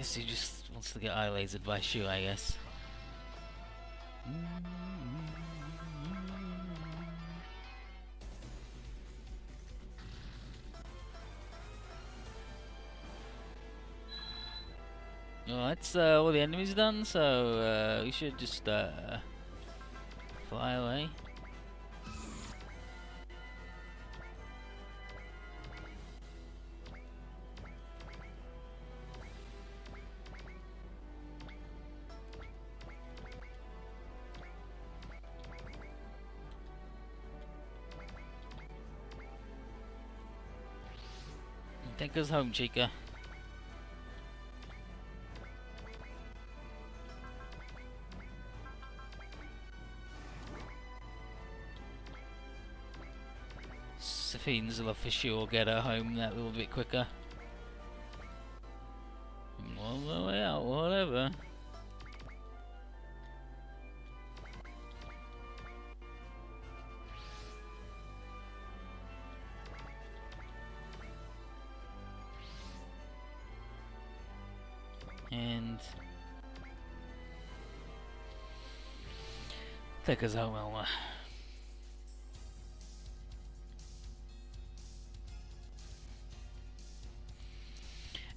guess he just wants to get eye lasered by Shu, I guess. Well, that's all the enemies done, so we should just fly away. Take us home, Chica. Safine's love for sure get her home that little bit quicker. All the way out, whatever. And take us home, Elma.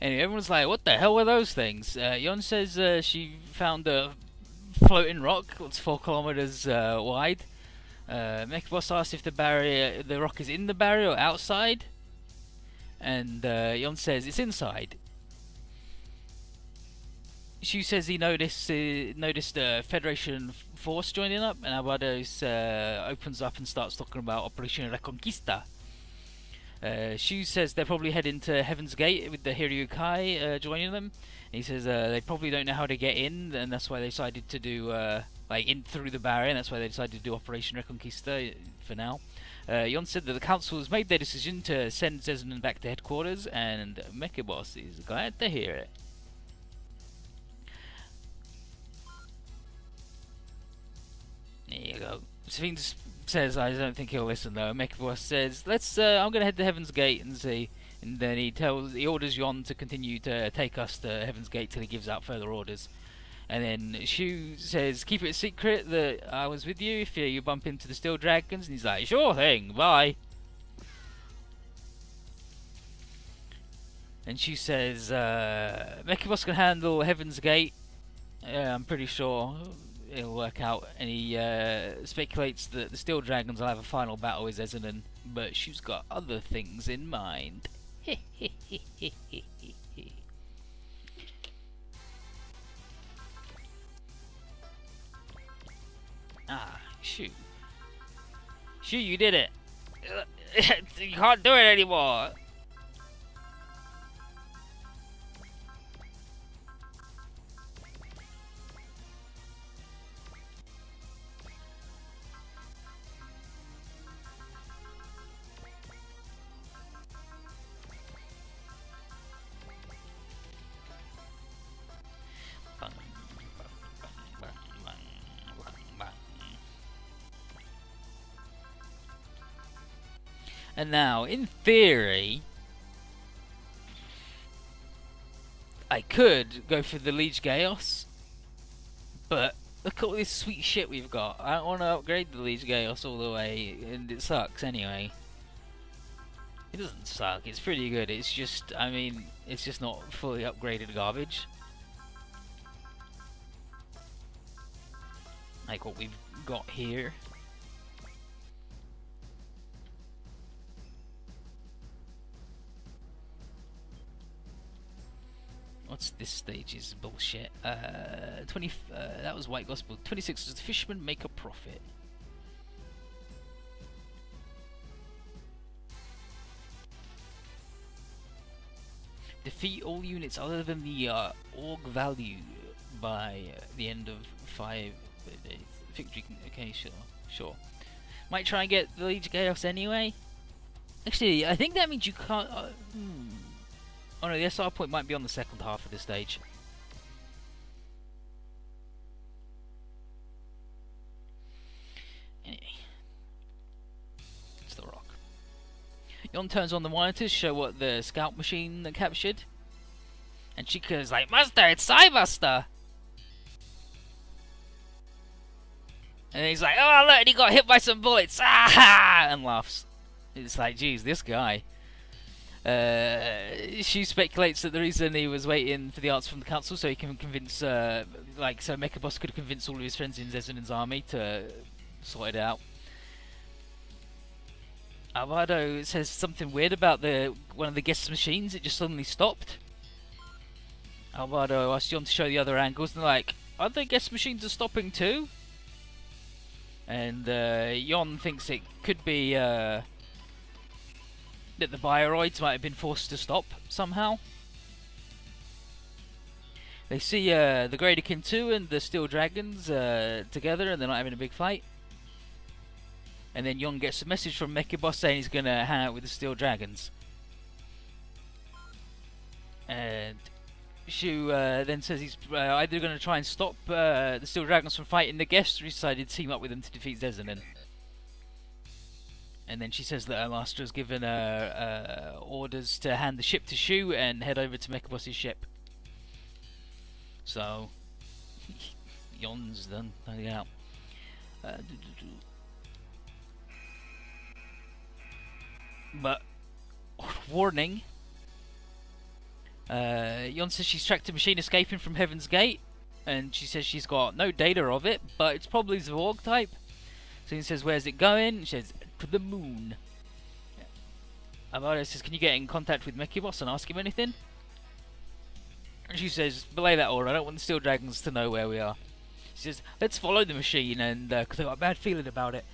Anyway, everyone's like, what the hell were those things? Yon says she found a floating rock that's 4 kilometers wide. Mechaboss asks if the rock is in the barrier or outside. And Yon says it's inside. Shu says he noticed a Federation force joining up, and Abados opens up and starts talking about Operation Reconquista. Shu says they're probably heading to Heaven's Gate with the Hiryu Kai joining them. And he says they probably don't know how to get in, and that's why they decided to do in through the barrier, and that's why they decided to do Operation Reconquista for now. Yon said that the council has made their decision to send Zezunan back to headquarters, and Mechaboss is glad to hear it. There you go. Safine says, I don't think he'll listen though. Mechaboss says, I'm gonna head to Heaven's Gate and see. And then he orders Yon to continue to take us to Heaven's Gate till he gives out further orders. And then Shu says, keep it secret that I was with you if you bump into the Steel Dragons. And he's like, sure thing, bye. And Shu says, Mechaboss can handle Heaven's Gate. I'm pretty sure it'll work out, and he speculates that the Steel Dragons will have a final battle with Zezunan, but Shu's got other things in mind. Ah, Shu. Shu, you did it! You can't do it anymore! And now, in theory, I could go for the Liege Chaos, but look at all this sweet shit we've got. I don't want to upgrade the Liege Chaos all the way, and it sucks anyway. It doesn't suck, it's pretty good, it's just, I mean, it's just not fully upgraded garbage. Like what we've got here. What's this stage's bullshit? 20. That was White Gospel. 26 is the fishermen make a profit. Defeat all units other than the org value by the end of 5 days. Victory. Okay, sure. Might try and get the Liege Chaos anyway. Actually, I think that means you can't. Oh no, the SR point might be on the second half of this stage. Anyway. It's the rock. Yon turns on the monitors, show what the scout machine captured. And Chica's like, Master, it's Psybuster! And he's like, oh look, and he got hit by some bullets, ah! And laughs. It's like, geez, this guy. She speculates that the reason he was waiting for the answer from the council so he can convince, so Mechaboss could convince all of his friends in Zezinen's army to sort it out. Alvaro says something weird about one of the guest machines. It just suddenly stopped. Alvaro asks Yon to show the other angles, and they're like, "Are the guest machines are stopping too?" And Yon thinks it could be that the bioroids might have been forced to stop somehow. They see the Gradekin 2 and the Steel Dragons together, and they're not having a big fight. And then Yon gets a message from Mechaboss saying he's gonna hang out with the Steel Dragons. And Shu then says he's either gonna try and stop the Steel Dragons from fighting the guests, or he's decided to team up with them to defeat Zezinen. And then she says that her master has given her orders to hand the ship to Shu and head over to Mechaboss's ship. So Yon's done hanging out. But warning, Yon says she's tracked a machine escaping from Heaven's Gate, and she says she's got no data of it, but it's probably Zvorg type. So he says, where's it going? She says, to the moon. Amado says, can you get in contact with Mechaboss and ask him anything? And she says, belay that order, I don't want the Steel Dragons to know where we are. She says, let's follow the machine, and because I've got a bad feeling about it.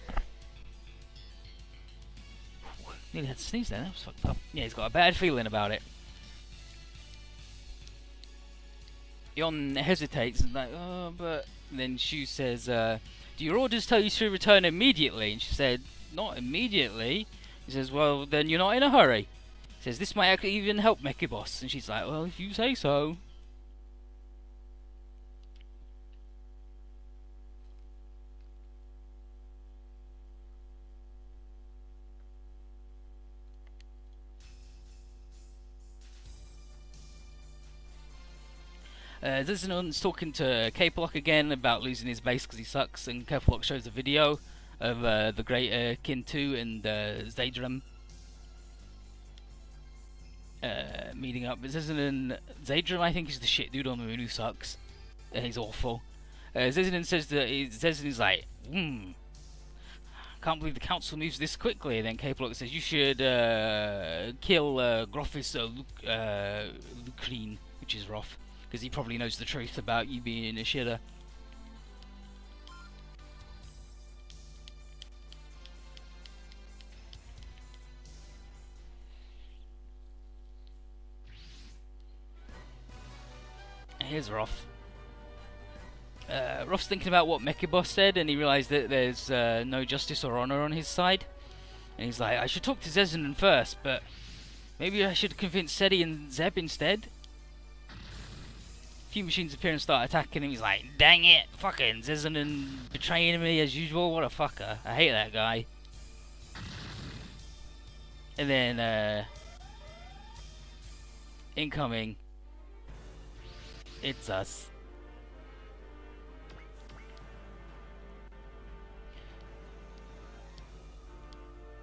Nearly had to sneeze then, that was fucked up. Yeah, he's got a bad feeling about it. Yon hesitates and like, oh, but... And then Shu says, do your orders tell you to return immediately? And she said, not immediately. He says, well, then you're not in a hurry. He says, this might actually even help Mechaboss. And she's like, well, if you say so. Zezinen's talking to K-Block again about losing his base because he sucks, and K-Block shows a video of the Great Kin 2 and Zadram meeting up. But Zadram, I think, is the shit dude on the moon who sucks. He's awful. Zezinen says that Zezinen's like, can't believe the council moves this quickly. And then K-Block says, you should kill Groffis Lucrine, which is Roth, because he probably knows the truth about you being a shitter. Here's Roth. Roth's thinking about what Mechaboss said, and he realised that there's no justice or honour on his side. And he's like, I should talk to Zezinen first, but maybe I should convince Seti and Zeb instead. A few machines appear and start attacking him. He's like, dang it, fucking Zezinen betraying me as usual. What a fucker. I hate that guy. And then, incoming. It's us.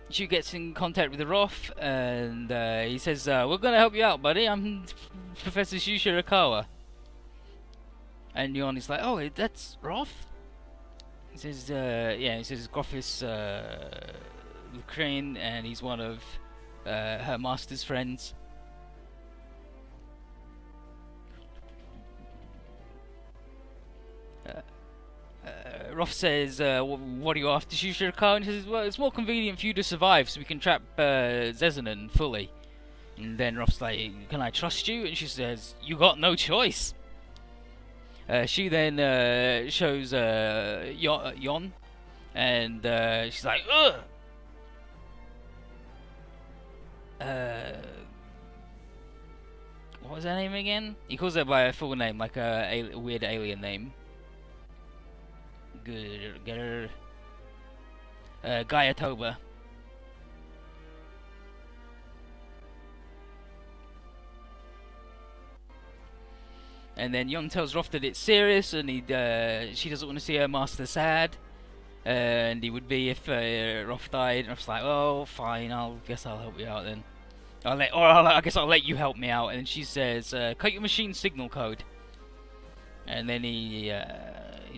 Shu gets in contact with the Roth, and he says, we're gonna help you out, buddy. I'm Professor Shu Shirakawa. And Yon is like, oh, that's Roth? He says, yeah, he says Groffis Lucrine, and he's one of her master's friends. Roth says, what are you after, Shu Shirakawa? And he says, well, it's more convenient for you to survive so we can trap Zezinen fully. And then Roth's like, can I trust you? And she says, you got no choice. She then shows Yon, and she's like, ugh! What was her name again? He calls her by her full name, like a weird alien name. Gaia Toba. And then Young tells Roth that it's serious, and she doesn't want to see her master sad. And he would be if Roth died. And Roth's like, "Oh, fine. Guess I'll help you out then. I guess I'll let you help me out." And she says, "Cut your machine signal code." And then he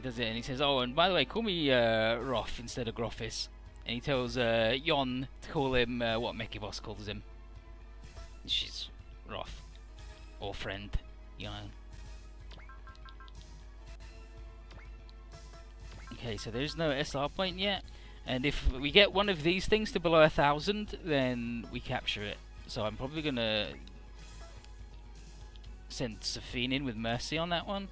does it, and he says, "Oh, and by the way, call me Roth instead of Groffis." And he tells Yon to call him what Mickey Boss calls him. She's Roth, or friend, you know. Okay, so there's no SR point yet, and if we get one of these things to below 1,000, then we capture it. So I'm probably gonna send Safine in with Mercy on that one.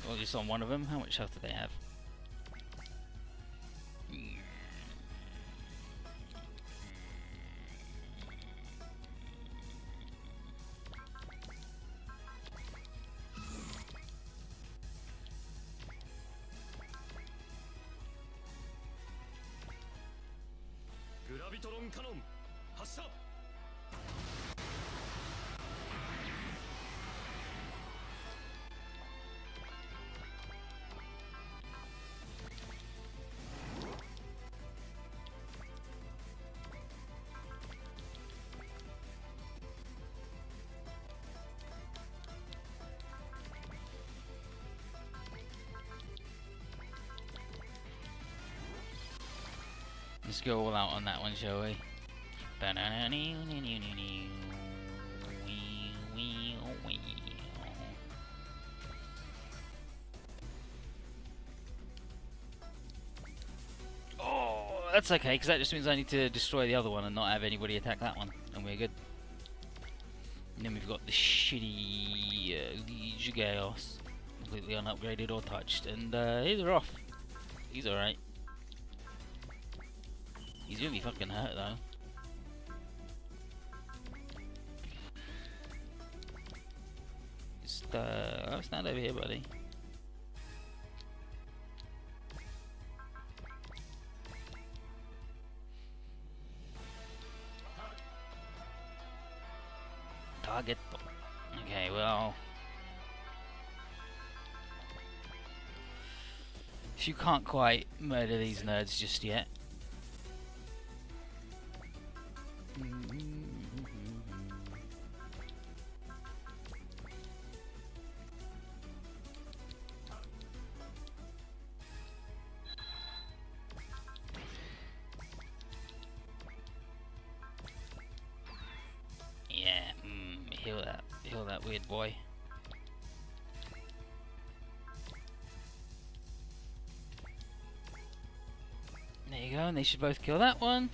Or just on one of them. How much health do they have? Let's go all out on that one, shall we? Oh, that's okay, because that just means I need to destroy the other one and not have anybody attack that one, and we're good. And then we've got the shitty Liege Chaos, completely unupgraded or touched, and he's off. He's alright. He's gonna be fucking hurt though. Just stand over here, buddy. Target. Okay, well, you can't quite murder these nerds just yet. Yeah, heal that weird boy. There you go, and they should both kill that one.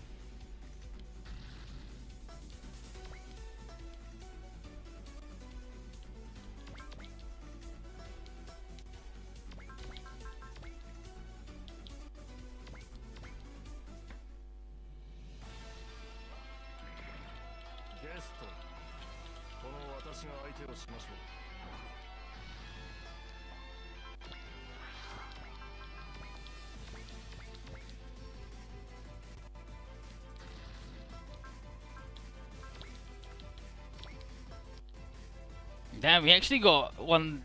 Damn, we actually got one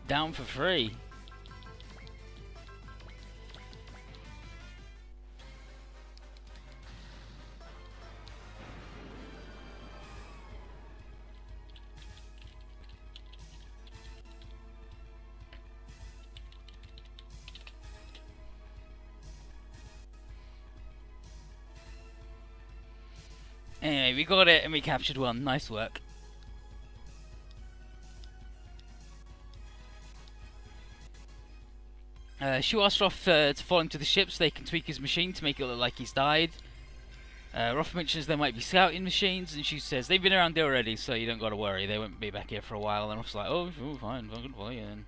down for free. Anyway, we got it and we captured one. Nice work. Shu asked Roth to follow him to the ship so they can tweak his machine to make it look like he's died. Roth mentions there might be scouting machines, and she says they've been around there already, so you don't got to worry. They won't be back here for a while. And Roth's like, "Oh, fine, I'm gonna follow you then."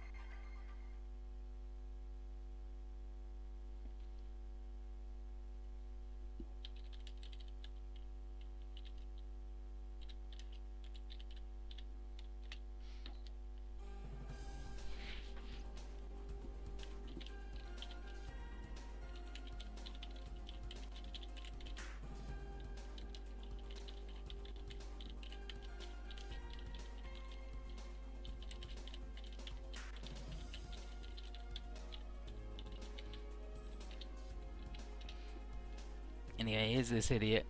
Anyway, here's this idiot.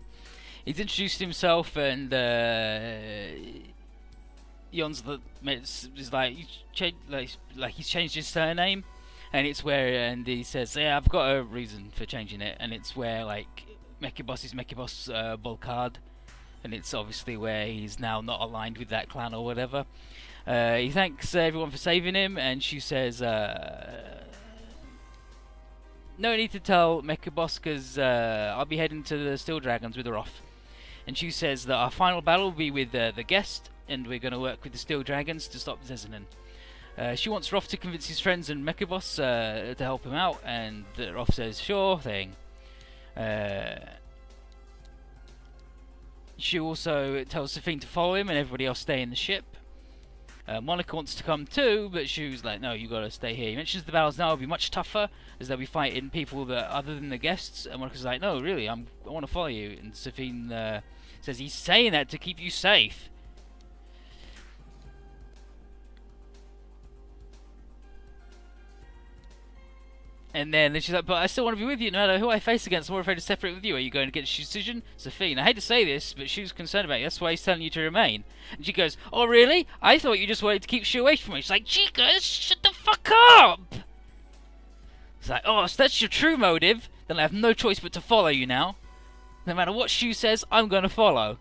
He's introduced himself, and Yon's is like, he's changed his surname, and it's where, and he says, yeah, I've got a reason for changing it, and it's where like Mechaboss is Mechaboss Volkard, and it's obviously where he's now not aligned with that clan or whatever. He thanks everyone for saving him, and she says, no need to tell Mechaboss, because I'll be heading to the Steel Dragons with Roth. And she says that our final battle will be with the guest, and we're going to work with the Steel Dragons to stop Zezanin. She wants Roth to convince his friends and Mechaboss to help him out, and Roth says, sure thing. She also tells Safine to follow him and everybody else stay in the ship. Monica wants to come too, but Shu's like, no, you gotta stay here. He mentions the battles now will be much tougher, as they'll be fighting people that other than the guests, and Monica's like, no, really, I want to follow you. And Safine says he's saying that to keep you safe. And then she's like, but I still want to be with you no matter who I face against. I'm more afraid to separate with you. Are you going against your decision? Safine, I hate to say this, but Shu's concerned about you. That's why he's telling you to remain. And she goes, oh really? I thought you just wanted to keep Shu away from me. She's like, Chica, shut the fuck up! It's like, oh, so that's your true motive? Then I have no choice but to follow you now. No matter what Shu says, I'm going to follow.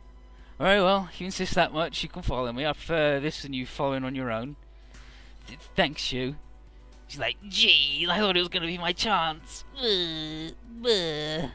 Very well, if you insist that much, you can follow me. I prefer this than you following on your own. Thanks, Shu. She's like, gee, I thought it was going to be my chance. Buh.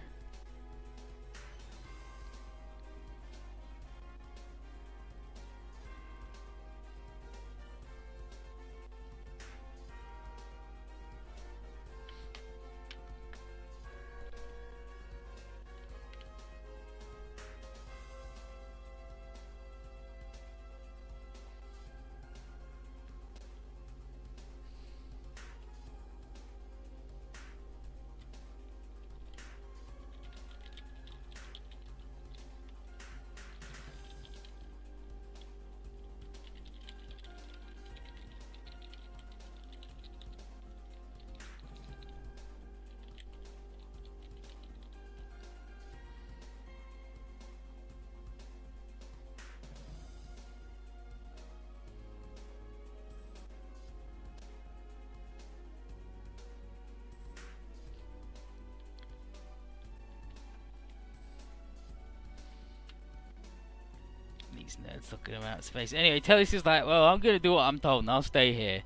These nerds looking about space. Anyway, Telly's is like, well, I'm going to do what I'm told and I'll stay here.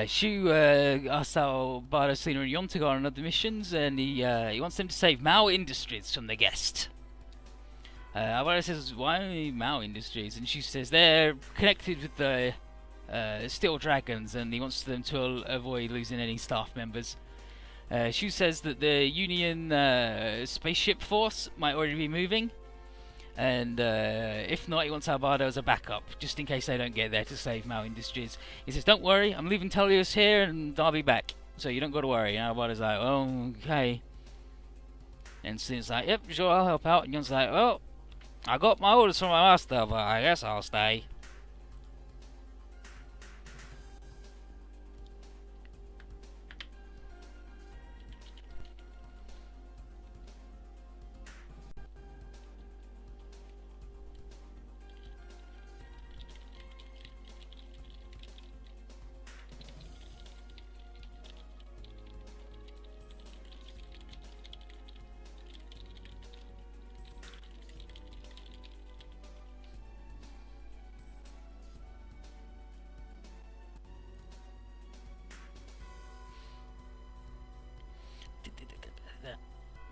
Shu asks how Bardo, Selena and Yon to go on other missions, and he wants them to save Mao Industries from the guest. Bardo says, why Mao Industries? And she says they're connected with the Steel Dragons, and he wants them to avoid losing any staff members. Shu says that the Union spaceship force might already be moving, and if not, he wants Albardo as a backup, just in case they don't get there to save Mao Industries. He says, don't worry, I'm leaving Tellius here and I'll be back, so you don't got to worry. And Albardo's like, oh, okay. And Sin's like, yep, sure, I'll help out. And Yon's like, well, I got my orders from my master, but I guess I'll stay.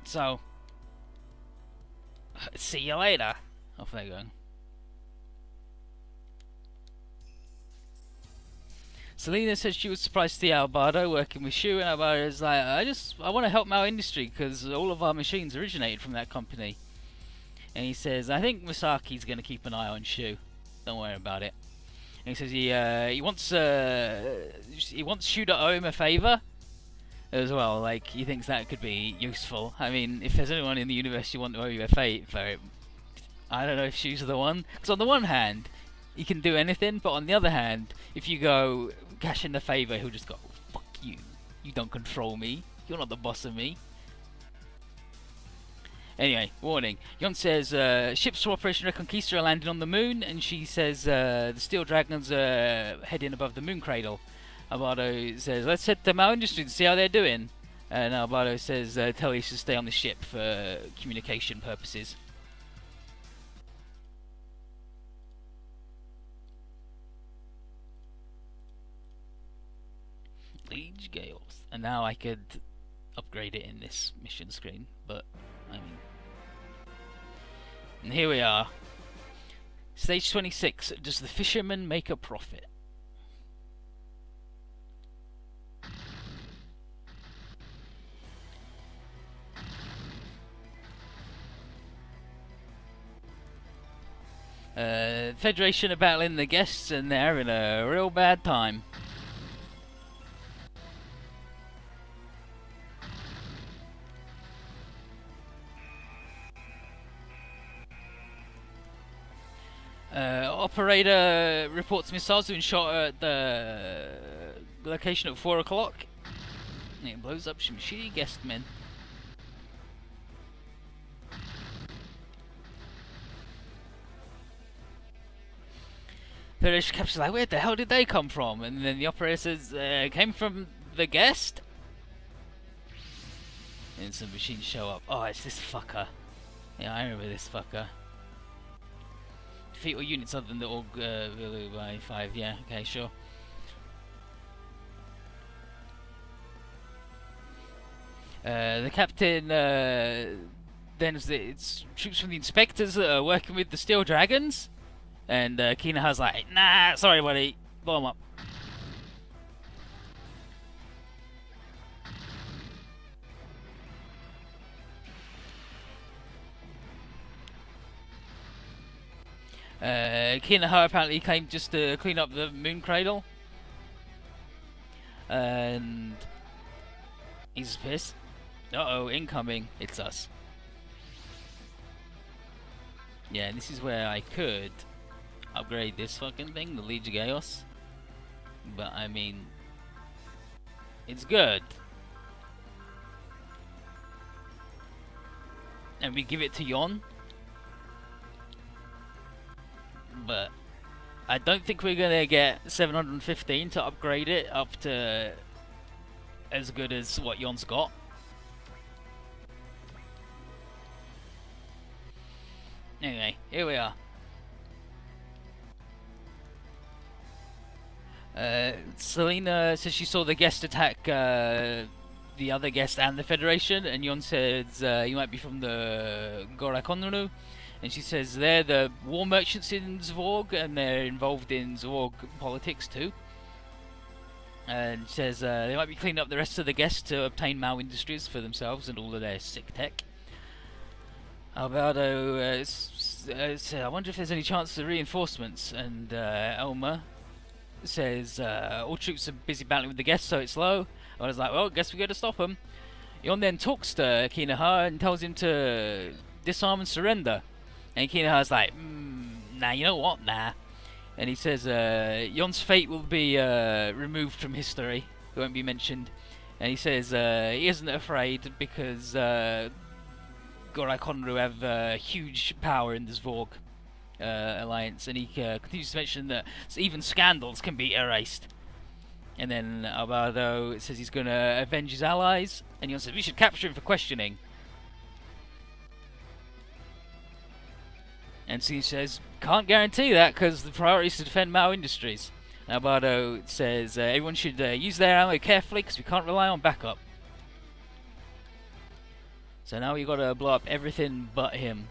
So, see you later. Off they go. Selena said she was surprised to see Albardo working with Shu, and Albardo's like, I want to help Mao Industry because all of our machines originated from that company. And he says, I think Masaki's going to keep an eye on Shu. Don't worry about it. And he says he wants Shu to owe him a favor as well. Like, he thinks that could be useful. I mean, if there's anyone in the universe you want to owe you a favor, I don't know if Shu's the one. Because on the one hand, he can do anything, but on the other hand, if you go cash in the favor, he'll just go, fuck you. You don't control me. You're not the boss of me. Anyway, warning. Yon says ships from Operation Reconquista are landing on the moon, and she says the Steel Dragons are heading above the moon cradle. Alvaro says, let's head to Mao Industries and see how they're doing. And Alvaro says, tell Ace to stay on the ship for communication purposes. Liege Gales. And now I could upgrade it in this mission screen, but I mean... And here we are. Stage 26. Does the fisherman make a profit? Federation are battling the guests and they're having a real bad time. Operator reports missiles have been shot at the location at 4 o'clock. It blows up some shitty guest men. Federation captain's like, where the hell did they come from? And then the operator says, came from the guest? And some machines show up. Oh, it's this fucker. Yeah, I remember this fucker. Feet or units other than the org by 5, yeah, okay, sure. The captain then it's troops from the inspectors that are working with the Steel Dragons. And Kinaha's like, nah, sorry buddy, blow him up. Kinaha apparently came just to clean up the moon cradle. And he's pissed. Uh-oh, incoming, it's us. Yeah, and this is where I could upgrade this fucking thing, the Liege of Chaos. But I mean, it's good. And we give it to Yon. But I don't think we're gonna get 715 to upgrade it up to as good as what Yon's got. Anyway, here we are. Selena says she saw the guest attack the other guest and the Federation, and Yon says you might be from the Gorakonru, and she says they're the war merchants in Zvorg and they're involved in Zvorg politics too. And says they might be cleaning up the rest of the guests to obtain Mao Industries for themselves and all of their sick tech. Alvaro says, I wonder if there's any chance of reinforcements, and Elmer says all troops are busy battling with the guests, so it's low. I was like, well, guess we got to stop them. Yon then talks to Kinaha and tells him to disarm and surrender. And Kinaha's like, nah, you know what, nah. And he says Yon's fate will be removed from history. It won't be mentioned. And he says he isn't afraid because Gorai Konru have huge power in the Zvorg alliance, and he continues to mention that even scandals can be erased. And then Alvaro says he's going to avenge his allies, and he says we should capture him for questioning. And he says can't guarantee that because the priority is to defend Mao Industries. And Alvaro says everyone should use their ammo carefully because we can't rely on backup. So now we've got to blow up everything but him.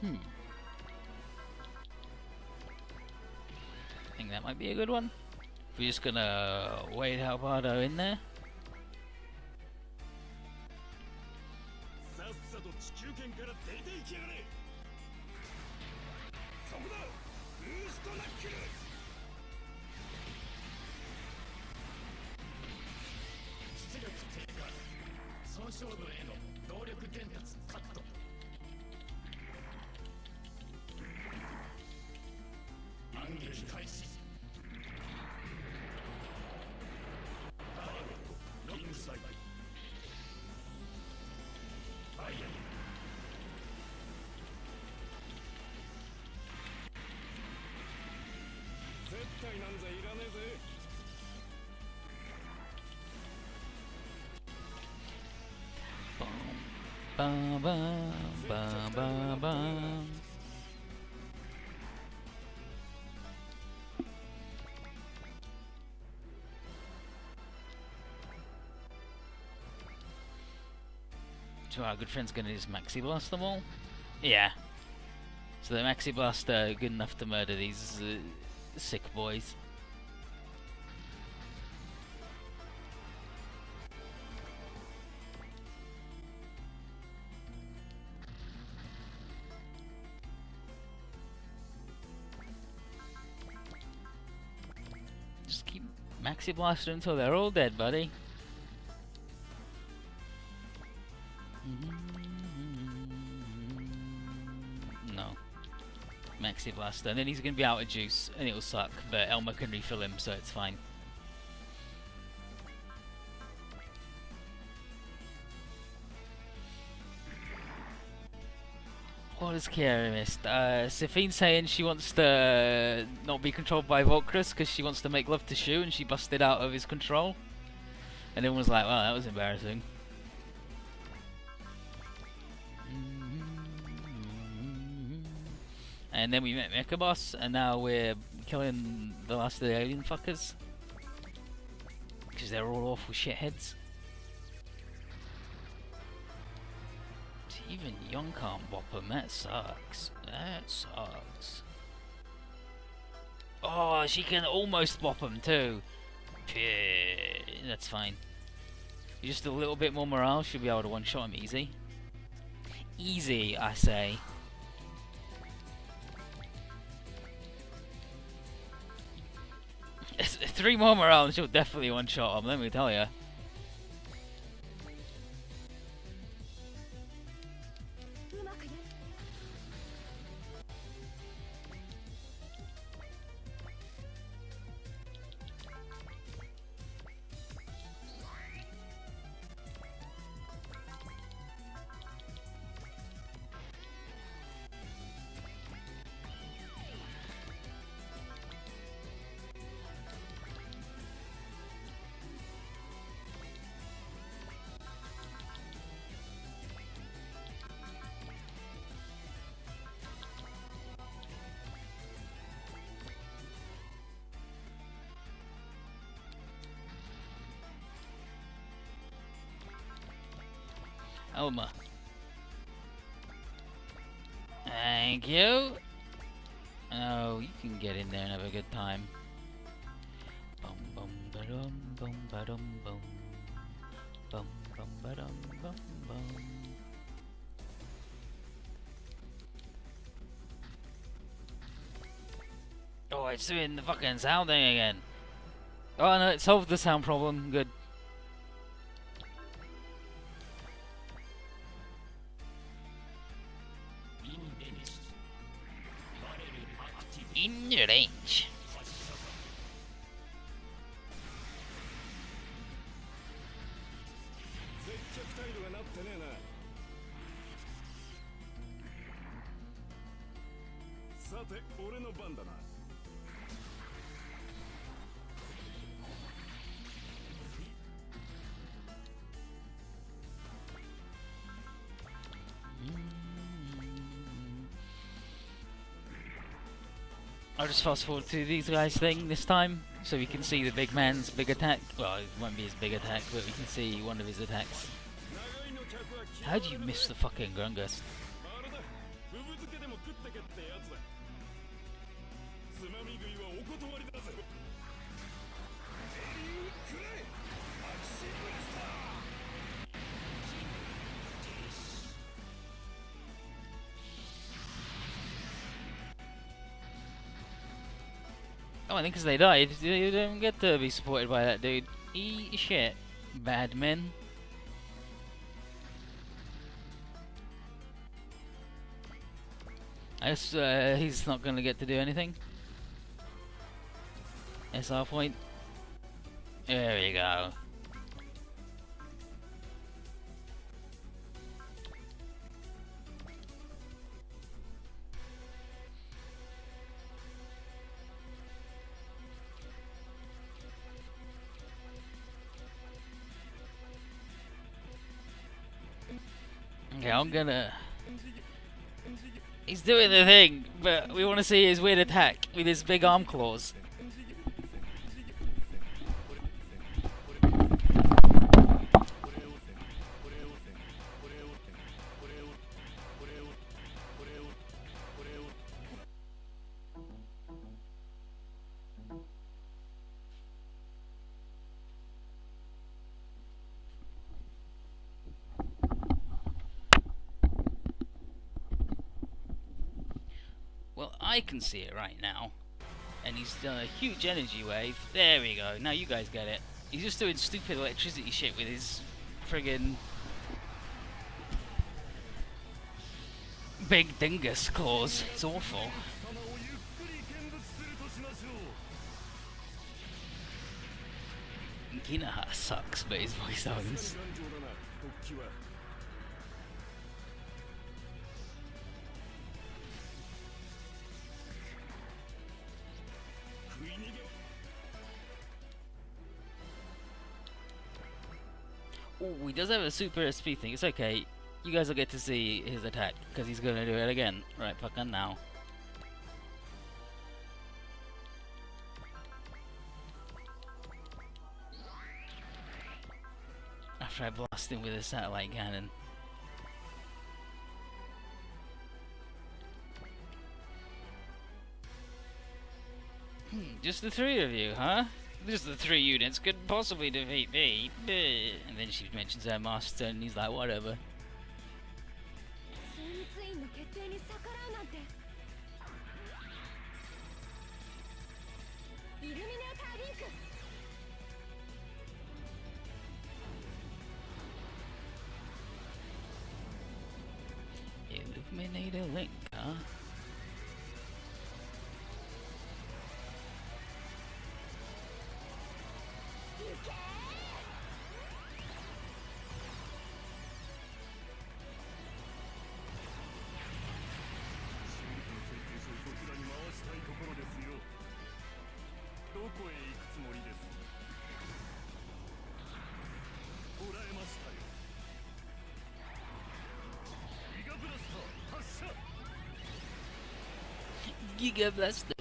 I think that might be a good one. We're just gonna wait Alvaro in there. Bum, bum, bum, bum, bum. So our good friend's gonna just maxi blast them all? Yeah. So the maxi blast are good enough to murder these sick boys. Just keep maxi blasting until they're all dead, buddy. No. Maxi blaster. And then he's going to be out of juice and it'll suck, but Elmer can refill him, so it's fine. What has Kiara missed? Safine saying she wants to not be controlled by Volcrus because she wants to make love to Shu and she busted out of his control. And everyone was like, wow, that was embarrassing. And then we met Mecha Boss, and now we're killing the last of the alien fuckers. Because they're all awful shitheads. Even Young can't bop them, that sucks. That sucks. Oh, she can almost bop them too. That's fine. Just a little bit more morale, she'll be able to one-shot him easy. Easy, I say. Three more morale and she'll definitely one-shot him, let me tell ya. Elmer. Thank you. Oh, you can get in there and have a good time. Bum bum ba dum bum ba dum bum. Bum bum ba dum bum bum. Oh, it's doing the fucking sound thing again. Oh no, it solved the sound problem. Good. In range. I'll just fast forward to these guys' thing this time, so we can see the big man's big attack. Well, it won't be his big attack, but we can see one of his attacks. How do you miss the fucking Grungus? Oh, I think because they died, you don't get to be supported by that dude. Eat shit, bad men. I guess he's not going to get to do anything. SR point. There we go. Okay, I'm gonna... He's doing the thing, but we want to see his weird attack with his big arm claws. Well, I can see it right now. And he's done a huge energy wave. There we go. Now you guys get it. He's just doing stupid electricity shit with his friggin' big dingus claws. It's awful. Kinaha sucks, but his voice owns. Oh, he does have a super SP thing. It's okay. You guys will get to see his attack, because he's going to do it again. Right, fucking now. After I blast him with a satellite cannon. Just the three of you, huh? Just the 3 units could possibly defeat me. And then she mentions her master, and he's like, whatever. Illuminator link, huh? Giga Blaster.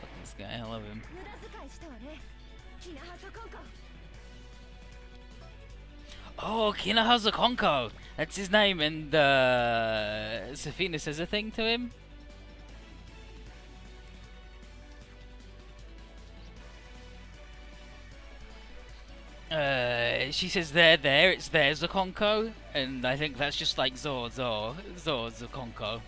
Fuck this guy, I love him. Oh, Kinahaza Konko! That's his name, and Safina says a thing to him. She says there, it's there's a Konko, and I think that's just like Zor's a Konko.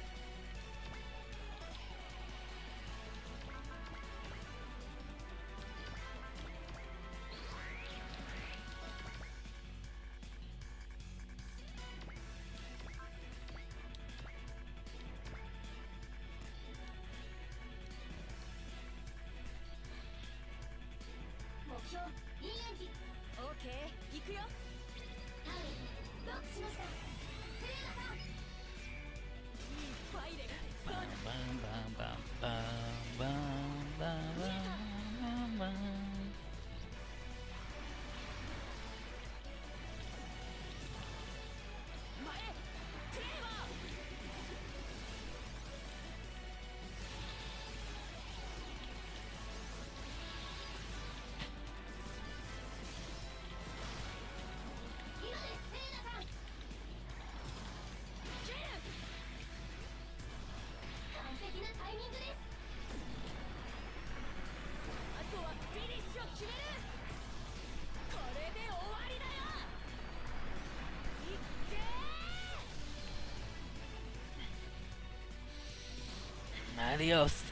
Adios.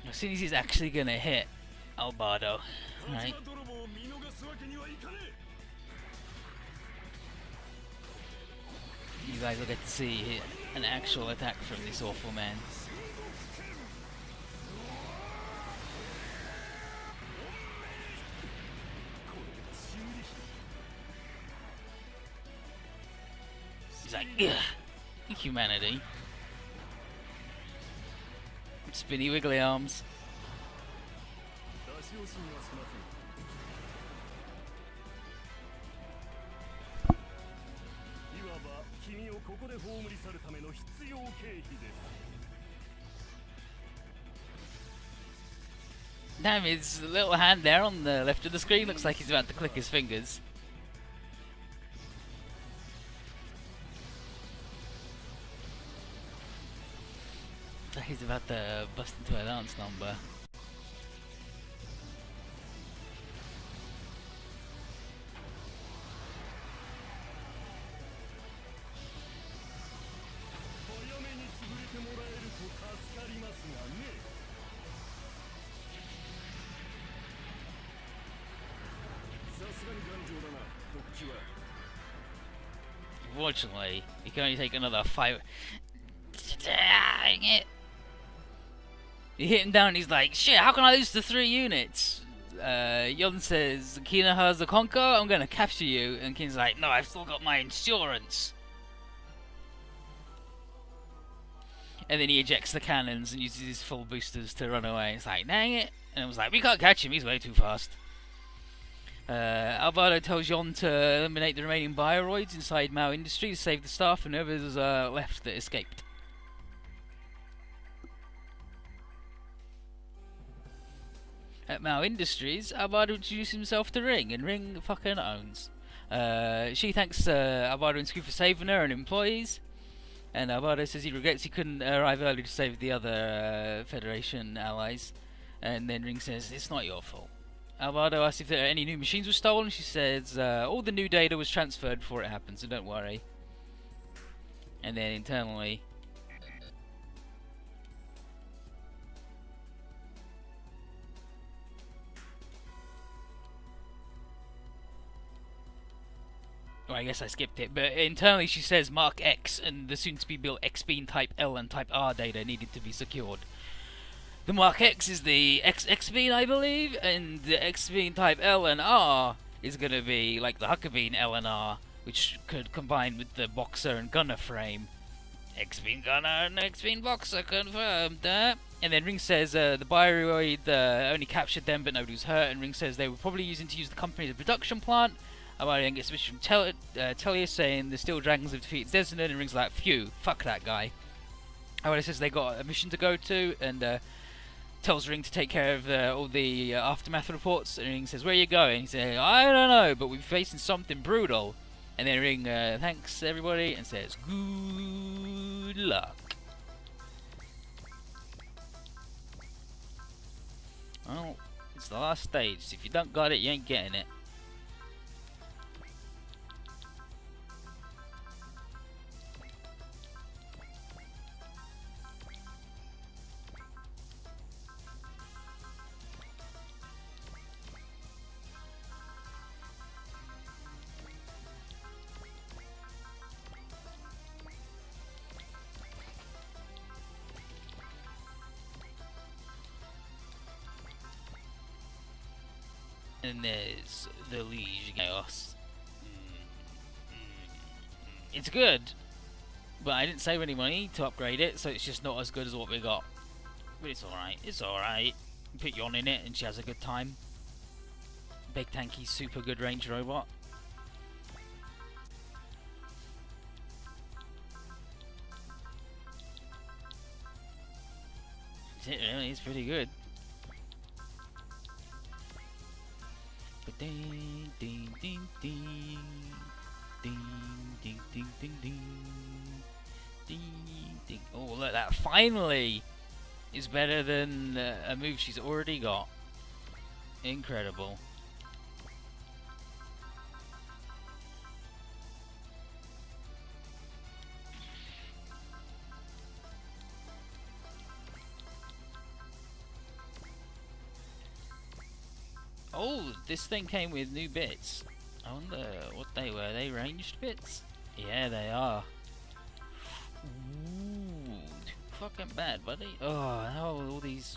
As soon as he's actually gonna hit Albardo, right? guys will get to see an actual attack from this awful man. He's like, ugh, humanity. Spinny wiggly arms. Damn, his little hand there on the left of the screen looks like he's about to click his fingers. Like he's about to bust into a dance number. Unfortunately, he can only take another 5. Dang it! You hit him down and he's like, shit, how can I lose to 3 units? Yon says, Kina has the conquer, I'm gonna capture you. And Kina's like, no, I've still got my insurance. And then he ejects the cannons and uses his full boosters to run away. It's like, dang it. And I was like, we can't catch him, he's way too fast. Alvaro tells Yon to eliminate the remaining bioroids inside Mao Industries to save the staff and whoever's left that escaped. At Mao Industries, Alvaro introduces himself to Ring, and Ring fucking owns. She thanks Alvaro and Scoop for saving her and employees, and Alvaro says he regrets he couldn't arrive early to save the other Federation allies, and then Ring says, it's not your fault. Alvaro asks if there are any new machines were stolen. She says all the new data was transferred before it happened, so don't worry. And then internally, well, I guess I skipped it, but internally she says Mark X and the soon-to-be-built X-Beam Type L and Type R data needed to be secured. The Mark X is the X-Beam, I believe, and the X-Beam Type L and R is going to be like the Huckabee L and R, which could combine with the Boxer and Gunner frame. X-Beam Gunner and X-Beam Boxer confirmed. And then Ring says the Bioroid only captured them, but nobody was hurt, and Ring says they were probably using to use the company as a production plant. Alvaro then gets a message from Telia saying the Steel Dragons have defeated Desmond, and Ring's like, phew, fuck that guy. Alvaro says they got a mission to go to, and tells Ring to take care of all the aftermath reports, and Ring says, where are you going? He says, I don't know, but we're facing something brutal. And then Ring thanks everybody and says, good luck. Well, it's the last stage, so if you don't got it, you ain't getting it. And there's the Liege Chaos. It's good, but I didn't save any money to upgrade it, so it's just not as good as what we got. But it's alright, it's alright. Put Yon in it and she has a good time. Big tanky, super good range robot. That's it really, it's pretty good. Ding ding ding ding ding ding ding ding ding ding ding. Oh look, that finally is better than a move she's already got. Incredible. Oh, this thing came with new bits. I wonder what they were. Are they ranged bits? Yeah, they are. fucking bad, buddy. Oh, no, all these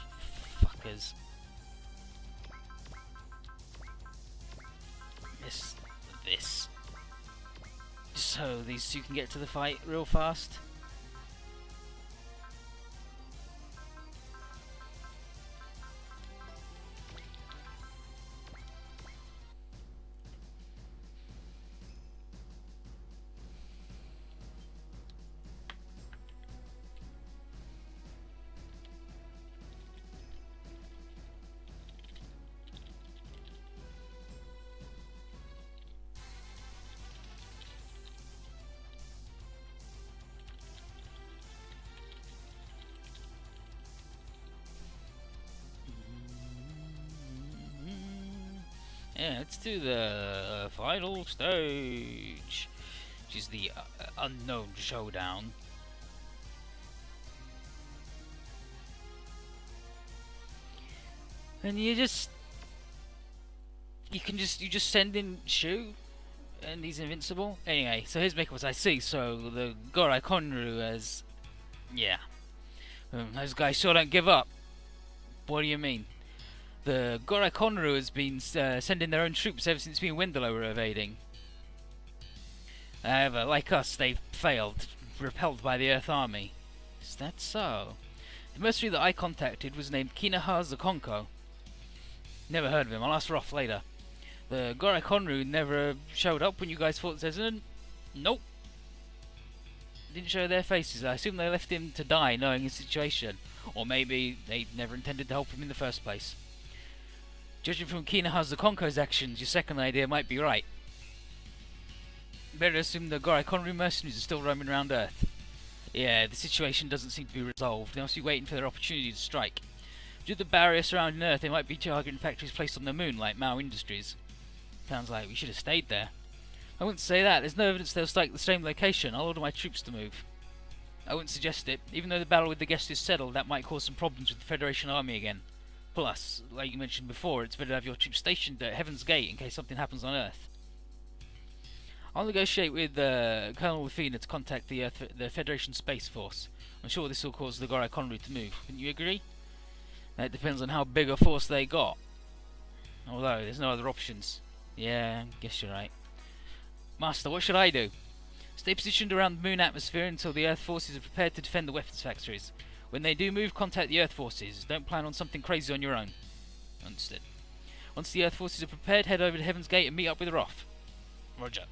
fuckers. This. So these two can get to the fight real fast. Yeah, let's do the final stage, which is the unknown showdown. And you just send in Shu, and he's invincible. Anyway, so here's what I see. So the Gorai Konru has, yeah, those guys sure don't give up. What do you mean? The Gorai Konru has been sending their own troops ever since me and Wendelo were evading. However, like us, they've failed, repelled by the Earth Army. Is that so? The mercenary that I contacted was named Kinaha Zakonko. Never heard of him, I'll ask Roth later. The Gorai Konru never showed up when you guys fought Zezunan? Nope. Didn't show their faces. I assume they left him to die knowing his situation. Or maybe they never intended to help him in the first place. Judging from Kinaha Zakonko's actions, your second idea might be right. Better assume the Gorai Konru mercenaries are still roaming around Earth. Yeah, the situation doesn't seem to be resolved. They must be waiting for their opportunity to strike. Due to the barrier surrounding Earth, they might be targeting factories placed on the moon, like Mao Industries. Sounds like we should have stayed there. I wouldn't say that. There's no evidence they'll strike the same location. I'll order my troops to move. I wouldn't suggest it. Even though the battle with the guest is settled, that might cause some problems with the Federation Army again. Plus, like you mentioned before, it's better to have your troops stationed at Heaven's Gate in case something happens on Earth. I'll negotiate with Colonel Lafina to contact the Federation Space Force. I'm sure this will cause the Gorai Konru to move. Wouldn't you agree? That depends on how big a force they got. Although, there's no other options. Yeah, guess you're right. Master, what should I do? Stay positioned around the moon atmosphere until the Earth forces are prepared to defend the weapons factories. When they do move, contact the Earth forces. Don't plan on something crazy on your own. Understood. Once the Earth forces are prepared, head over to Heaven's Gate and meet up with Roth. Roger.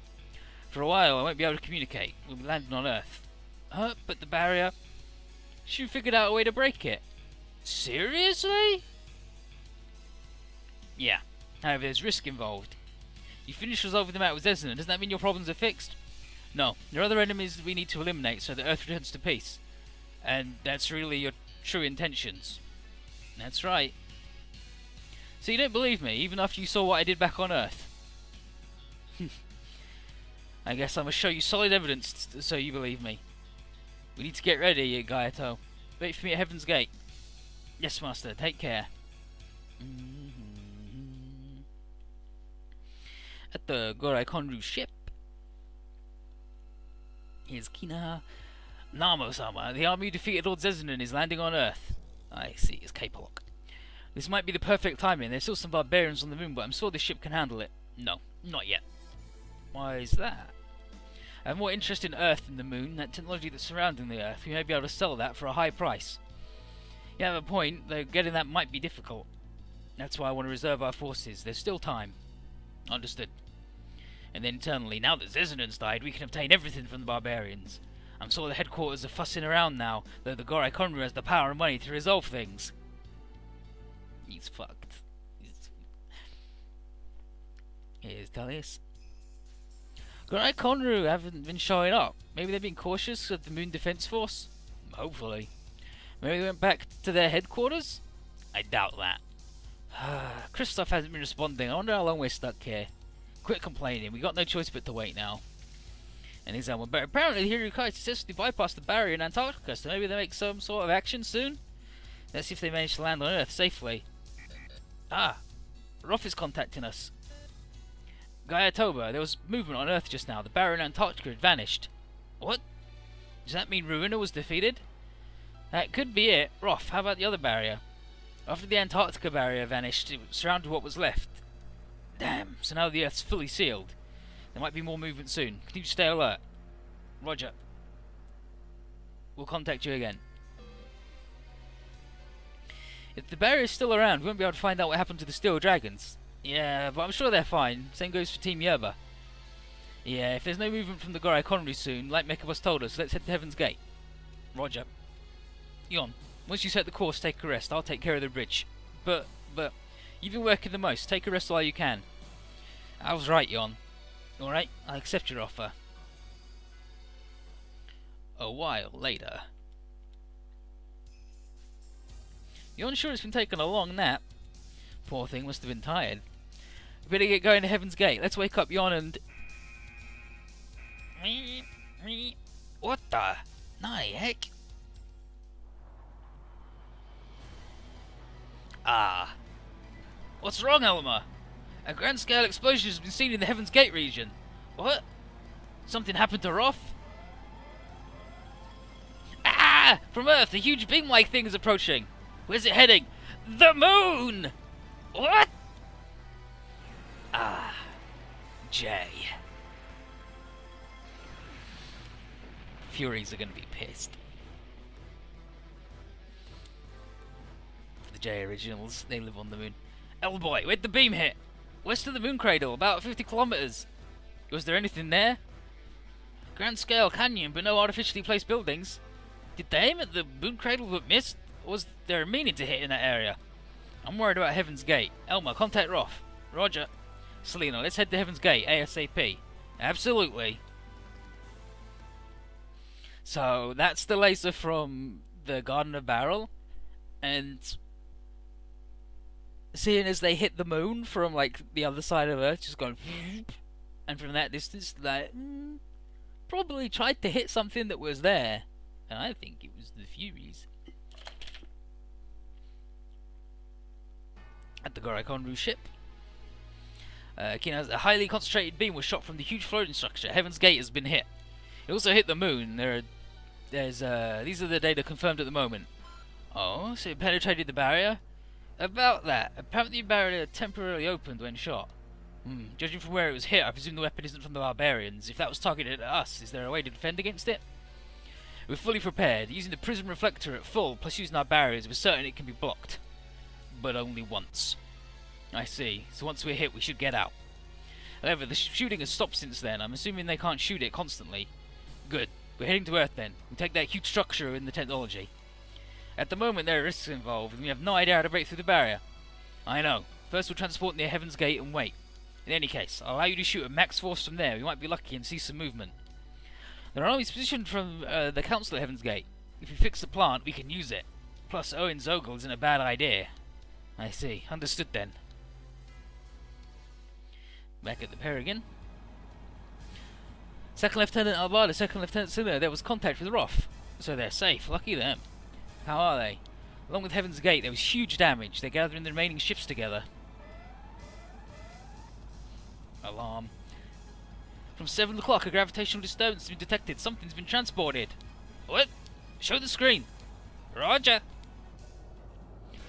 For a while, I won't be able to communicate. We'll be landing on Earth. But the barrier... Shu figured out a way to break it. Seriously? Yeah. However, there's risk involved. You finished resolving the matter with Zezunan. Doesn't that mean your problems are fixed? No. There are other enemies that we need to eliminate so that Earth returns to peace. And that's really your true intentions. That's right. So you don't believe me, even after you saw what I did back on Earth? I guess I must show you solid evidence so you believe me. We need to get ready, Gayato. Wait for me at Heaven's Gate. Yes, Master. Take care. At the Gorai Konru ship. Here's Kinaha. Namo-sama, the army who defeated Lord Zezunan is landing on Earth. I see, it's K-Block. This might be the perfect timing. There's still some barbarians on the moon, but I'm sure this ship can handle it. No, not yet. Why is that? I have more interest in Earth than the moon, that technology that's surrounding the Earth. We may be able to sell that for a high price. You have a point, though getting that might be difficult. That's why I want to reserve our forces. There's still time. Understood. And then internally, now that Zezunan's died, we can obtain everything from the barbarians. I'm sure the headquarters are fussing around now, though the Gorai Konru has the power and money to resolve things. He's fucked. Here's Dalius. Gorai Konru haven't been showing up. Maybe they've been cautious of the Moon Defense Force? Hopefully. Maybe they went back to their headquarters? I doubt that. Kristoff hasn't been responding. I wonder how long we're stuck here. Quit complaining. We got no choice but to wait now. And example, but apparently the Hirukai successfully bypassed the barrier in Antarctica, so maybe they make some sort of action soon? Let's see if they manage to land on Earth safely. Ah! Roth is contacting us. Gayatoba, there was movement on Earth just now. The barrier in Antarctica had vanished. What? Does that mean Ruina was defeated? That could be it. Roth, how about the other barrier? After the Antarctica barrier vanished, it surrounded what was left. Damn, so now the Earth's fully sealed. There might be more movement soon. Can you stay alert? Roger. We'll contact you again. If the barrier's still around, we won't be able to find out what happened to the Steel Dragons. Yeah, but I'm sure they're fine. Same goes for Team Yerba. Yeah, if there's no movement from the Gorai Conry soon, like Mechabus told us, let's head to Heaven's Gate. Roger. Yon, once you set the course, take a rest. I'll take care of the bridge. But, you've been working the most. Take a rest while you can. I was right, Yon. Alright, I'll accept your offer. A while later. Yon's sure it's been taking a long nap. Poor thing, must have been tired. We better get going to Heaven's Gate. Let's wake up Yon and... What the? Naughty heck? Ah. What's wrong, Elmer? A grand-scale explosion has been seen in the Heaven's Gate region. What? Something happened to Roth? Ah! From Earth, a huge beam-like thing is approaching. Where's it heading? The moon! What? Ah. Jay. Furies are going to be pissed. The J originals, they live on the moon. Boy, where'd the beam hit? West of the moon cradle, about 50 kilometers. Was there anything there? Grand scale canyon, but no artificially placed buildings. Did they aim at the moon cradle but missed? Or was there a meaning to hit in that area? I'm worried about Heaven's Gate. Elmer, contact Roth. Roger. Selena, let's head to Heaven's Gate ASAP. Absolutely. So that's the laser from the Garden of Barrel, and seeing as they hit the moon from like the other side of Earth, just going, and from that distance, like probably tried to hit something that was there, and I think it was the Furies. At the Gorai Conru ship, Kina, a highly concentrated beam was shot from the huge floating structure. Heaven's Gate has been hit. It also hit the moon. These are the data confirmed at the moment. Oh, so it penetrated the barrier? About that. Apparently the barrier temporarily opened when shot. Judging from where it was hit, I presume the weapon isn't from the barbarians. If that was targeted at us, is there a way to defend against it? We're fully prepared. Using the prism reflector at full, plus using our barriers, we're certain it can be blocked. But only once. I see. So once we're hit, we should get out. However, the shooting has stopped since then. I'm assuming they can't shoot it constantly. Good. We're heading to Earth then. We'll take that huge structure in the technology. At the moment there are risks involved, and we have no idea how to break through the barrier. I know. First we'll transport near Heaven's Gate and wait. In any case, I'll allow you to shoot at max force from there. We might be lucky and see some movement. There are armies positioned from the Council at Heaven's Gate. If we fix the plant, we can use it. Plus, Owen Zogel isn't a bad idea. I see. Understood then. Back at the Peregrine. Second Lieutenant Alvada, Second Lieutenant Siller, there was contact with Roth. So they're safe. Lucky them. How are they? Along with Heaven's Gate, there was huge damage. They're gathering the remaining ships together. Alarm. From 7 o'clock, a gravitational disturbance has been detected. Something's been transported. What? Show the screen. Roger.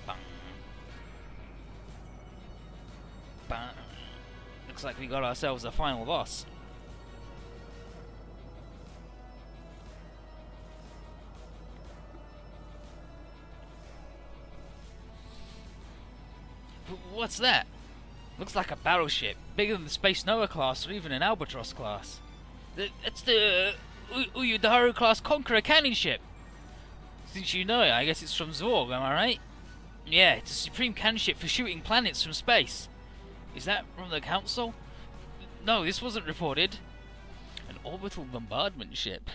Bang. Bang. Looks like we got ourselves a final boss. What's that? Looks like a battleship, bigger than the Space Noah class or even an Albatross class. It's the Uyudaru class Conqueror cannon ship. Since you know it, I guess it's from Zorg, am I right? Yeah, it's a supreme cannon ship for shooting planets from space. Is that from the Council? No, this wasn't reported. An orbital bombardment ship.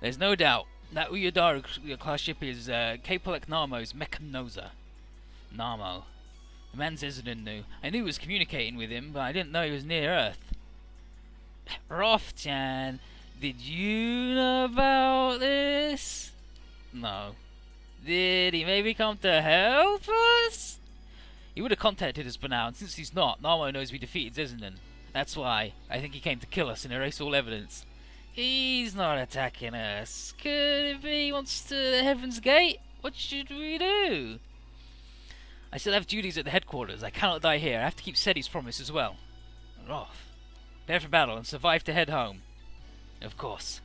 There's no doubt that Uyudaru class ship is Kapolek Namo's Mechanosa. Namo. The man Zizadin knew. I knew he was communicating with him, but I didn't know he was near Earth. Roth-chan, did you know about this? No. Did he maybe come to help us? He would have contacted us by now, and since he's not, Narmo knows we defeated Zizenden. That's why I think he came to kill us and erase all evidence. He's not attacking us. Could it be he wants to the Heaven's Gate? What should we do? I still have duties at the headquarters. I cannot die here. I have to keep Seti's promise as well. Off. Prepare for battle and survive to head home. Of course.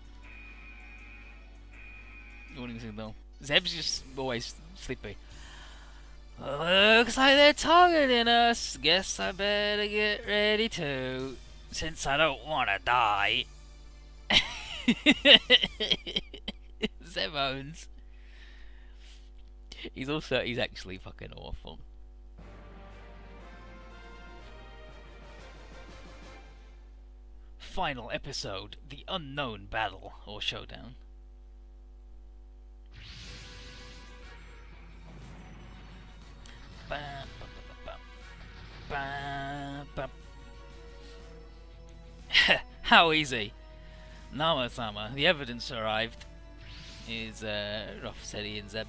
Warning signal. Zeb's just always sleepy. Looks like they're targeting us. Guess I better get ready too, since I don't want to die. Zeb owns. He's actually fucking awful. Final episode, the unknown battle or showdown. How easy. Nama-sama, the evidence arrived. Is Ruff, Seti and Zeb.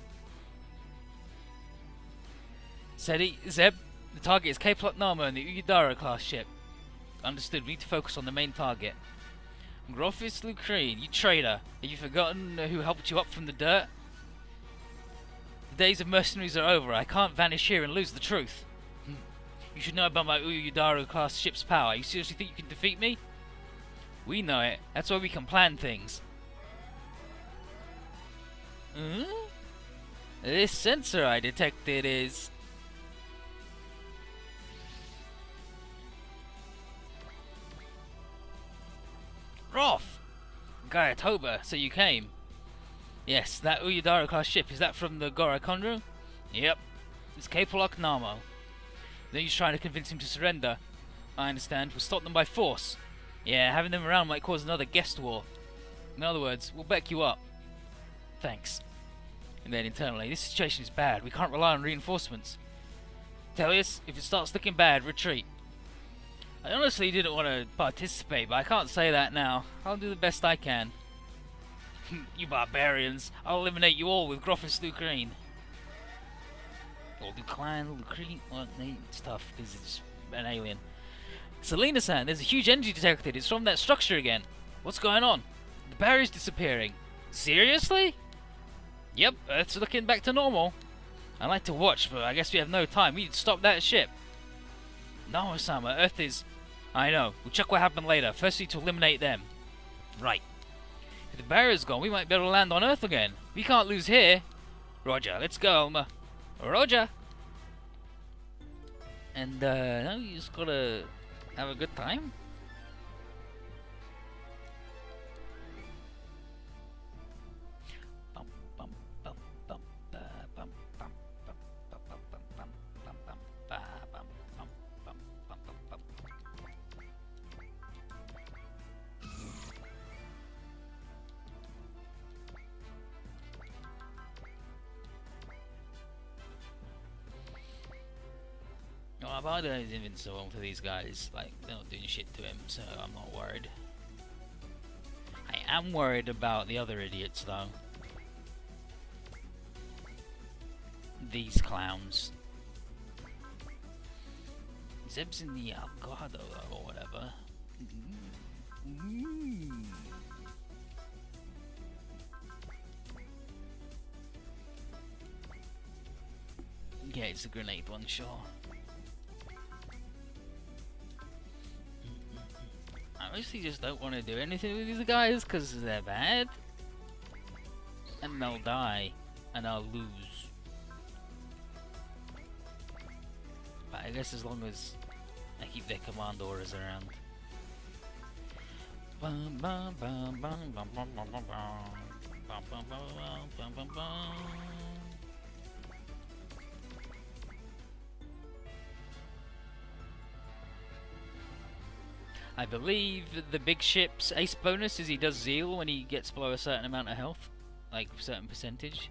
Seti, Zeb, the target is K-Plot Nama and the Uyudara class ship. Understood, we need to focus on the main target. Groffis Lucrine, you traitor. Have you forgotten who helped you up from the dirt? The days of mercenaries are over. I can't vanish here and lose the truth. You should know about my Uyudara class ship's power. You seriously think you can defeat me? We know it. That's why we can plan things. This sensor I detected is... Roth! Gayatoba, so you came. Yes, that Uyudara class ship, is that from the Gorakondru? Yep. It's K-Plot Namo. Then you're trying to convince him to surrender. I understand. We'll stop them by force. Yeah, having them around might cause another guest war. In other words, we'll back you up. Thanks. And then internally, this situation is bad. We can't rely on reinforcements. Tellius, if it starts looking bad, retreat. I honestly didn't want to participate, but I can't say that now. I'll do the best I can. You barbarians. I'll eliminate you all with Groffis Lucrine. Or Lucrine? Well, it's tough, because it's an alien. Selena-san, there's a huge energy detected. It's from that structure again. What's going on? The barrier's disappearing. Seriously? Yep, Earth's looking back to normal. I'd like to watch, but I guess we have no time. We need to stop that ship. No, Osama, Earth is... I know. We'll check what happened later. First we need to eliminate them. Right. If the barrier's gone, we might be able to land on Earth again. We can't lose here. Roger, let's go, Oma. Roger. And, now you just gotta have a good time. Abada is invincible to these guys, like, they're not doing shit to him, so I'm not worried. I am worried about the other idiots, though. These clowns. Zeb's in the Algado, or whatever. Yeah, it's a grenade one, sure. I mostly just don't want to do anything with these guys because they're bad. And they'll die. And I'll lose. But I guess as long as I keep their command orders around. I believe the big ship's ace bonus is he does zeal when he gets below a certain amount of health, like a certain percentage.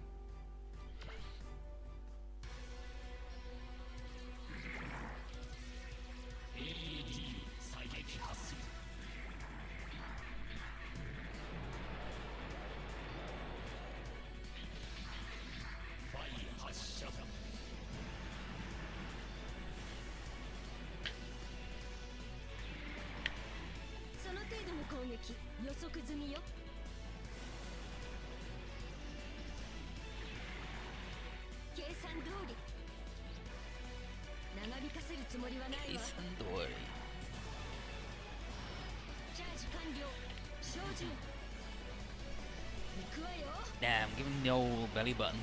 Damn, give him the old belly button.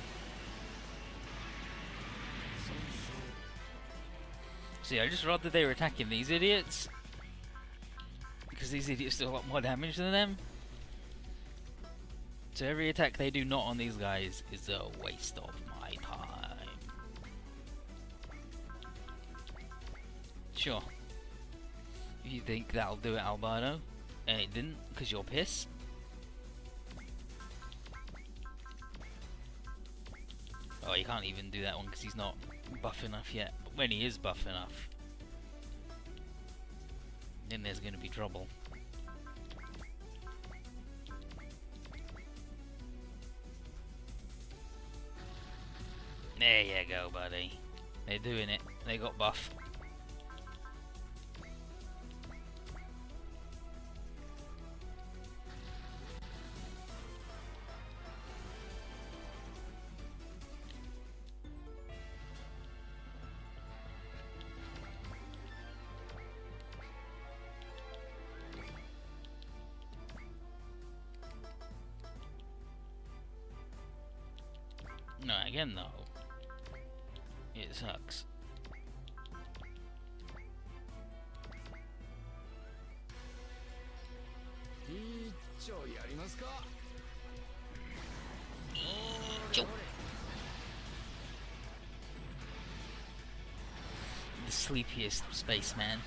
See, I just rather they were attacking these idiots, because these idiots do a lot more damage than them. So every attack they do not on these guys is a waste of my time. Sure. You think that'll do it, Alberto? And it didn't, because you're pissed? Oh, you can't even do that one because he's not buff enough yet. But when he is buff enough, then there's going to be trouble. There you go, buddy. They're doing it. They got buff. No, again though, it sucks. The sleepiest spaceman.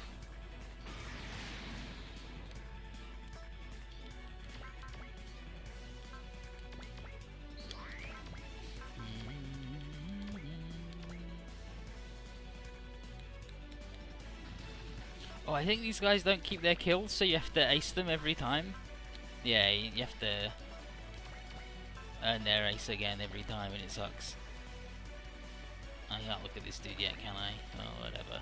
Oh, I think these guys don't keep their kills, so you have to ace them every time. Yeah, you have to earn their ace again every time, and it sucks. I can't look at this dude yet, can I? Oh, whatever.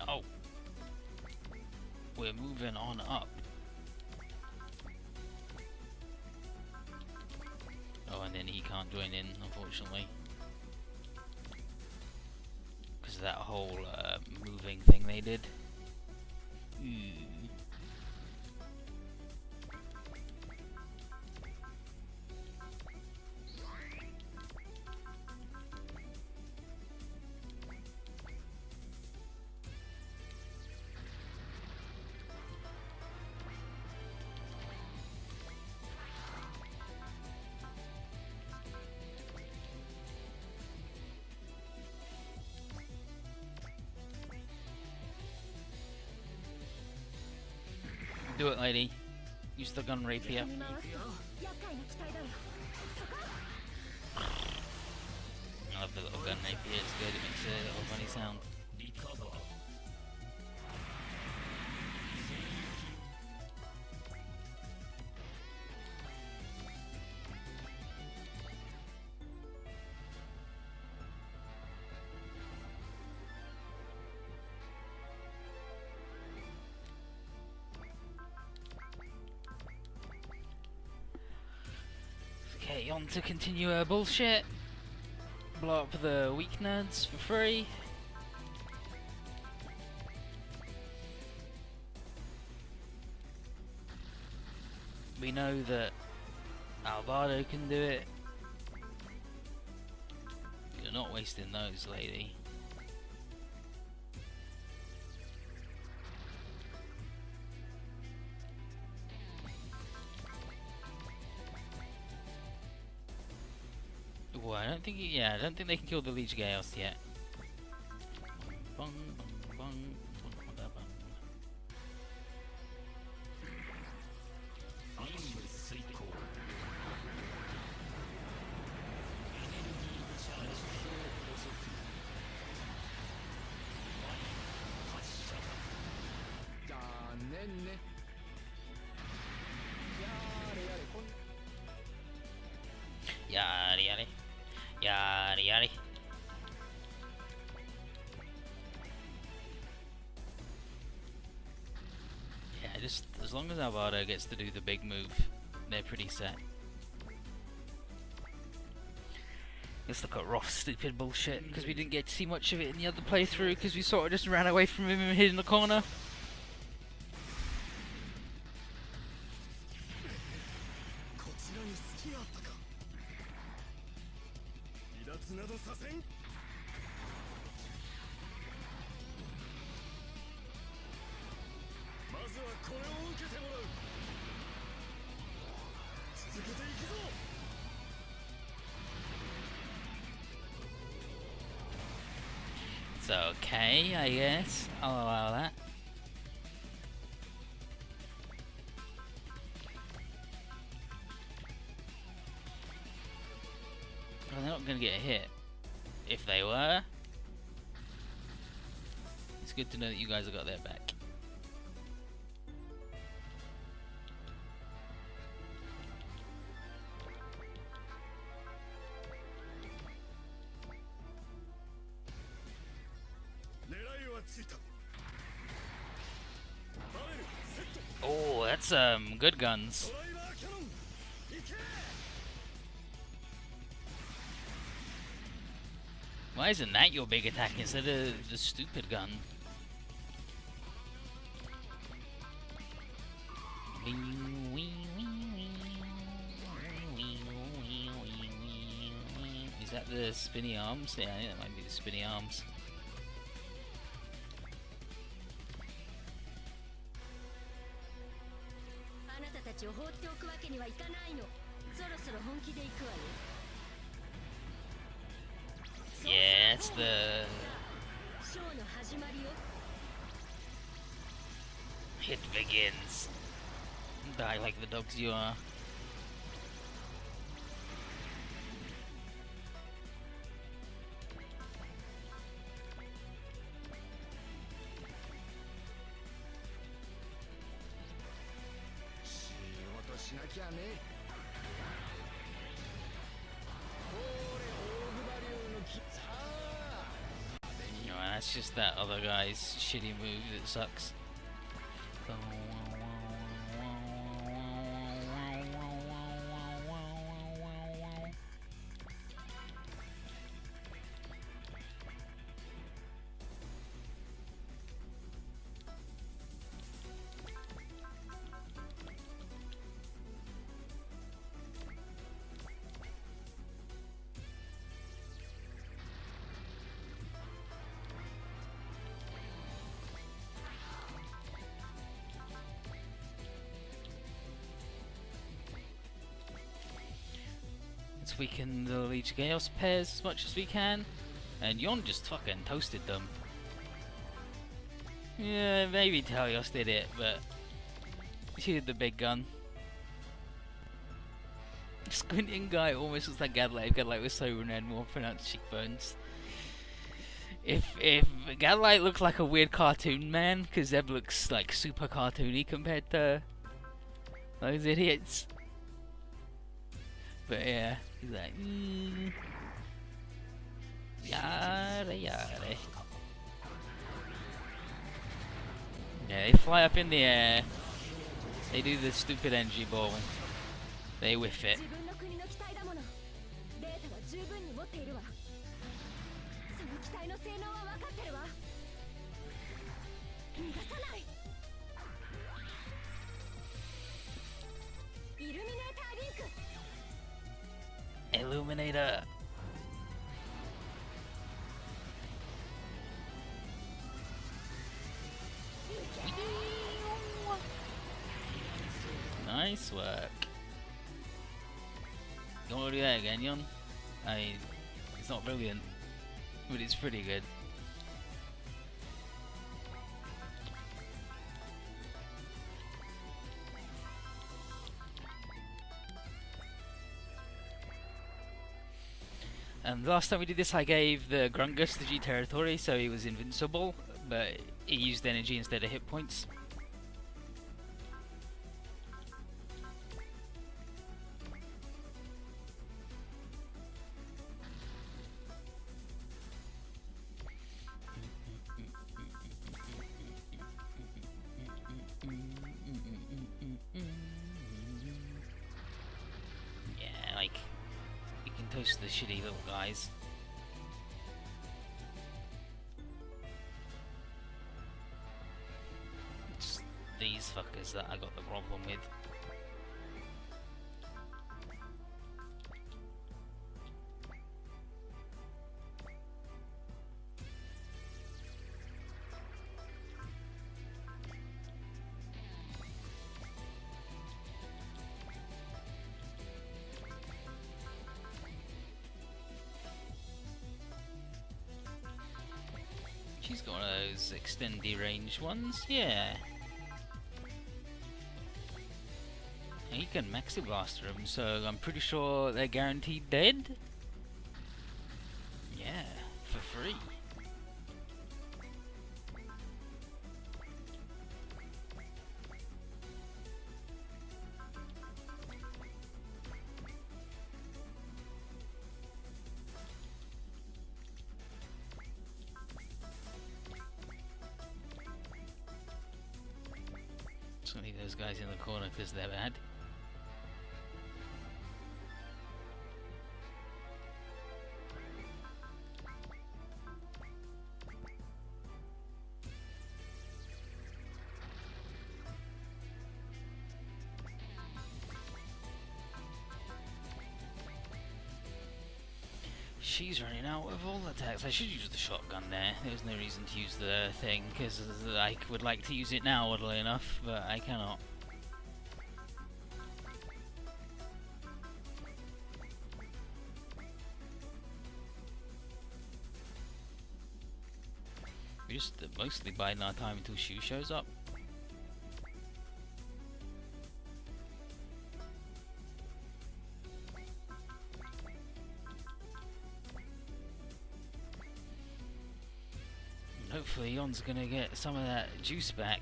No. We're moving on up. Oh, and then he can't join in, unfortunately. Because of that whole moving thing they did. Do it, lady. Use the gun rapier. I love the little gun rapier, it's good, it makes a little funny sound. Okay, on to continue our bullshit. Blow up the weak nerds for free. We know that Alvaro can do it. You're not wasting those, lady. Well, I don't think. Yeah, I don't think they can kill the Leech Gales yet. Bung, bung, bung, bung, bung, bung. Yari yari. Yari yari. Yeah, just as long as Alvaro gets to do the big move, they're pretty set. Let's look at Roth's stupid bullshit, because we didn't get to see much of it in the other playthrough, because we sort of just ran away from him and hid in the corner. It's okay, I guess. I'll allow that. Well, they're not going to get a hit. If they were, it's good to know that you guys have got their back. Oh, that's good guns. Why isn't that your big attack instead of the stupid gun? Is that the spinny arms? Yeah, I think that might be the spinny arms. Yeah, it's the hit begins. Die like the dogs you are. That's just that other guy's shitty move that sucks. Weaken the Leech Chaos pairs as much as we can, and Yon just fucking toasted them. Yeah, maybe Talios did it, but she did the big gun. Squinting guy almost looks like Gadlight. Gadlight was so red, more pronounced cheekbones. If Gadlight looked like a weird cartoon man, because Zeb looks like super cartoony compared to those idiots. But yeah, he's like, yada yada. Yeah, they fly up in the air. They do the stupid energy ball. They whiff it. Illuminator. Nice work. You want to do that again, Yon? It's not brilliant, but it's pretty good. And last time we did this, I gave the Grungus the G territory, so he was invincible, but he used energy instead of hit points. close to the shitty little guys. It's these fuckers that I got the problem with. She's got one of those extendy range ones, yeah. And you can maxi blaster them, so I'm pretty sure they're guaranteed dead. Yeah, for free. Just gonna leave those guys in the corner because they're bad. She's running out of all attacks. I should use the shotgun there. There's no reason to use the thing, because I would like to use it now, oddly enough, but I cannot. We're just mostly biding our time until Shu shows up. Hopefully Yon's gonna get some of that juice back.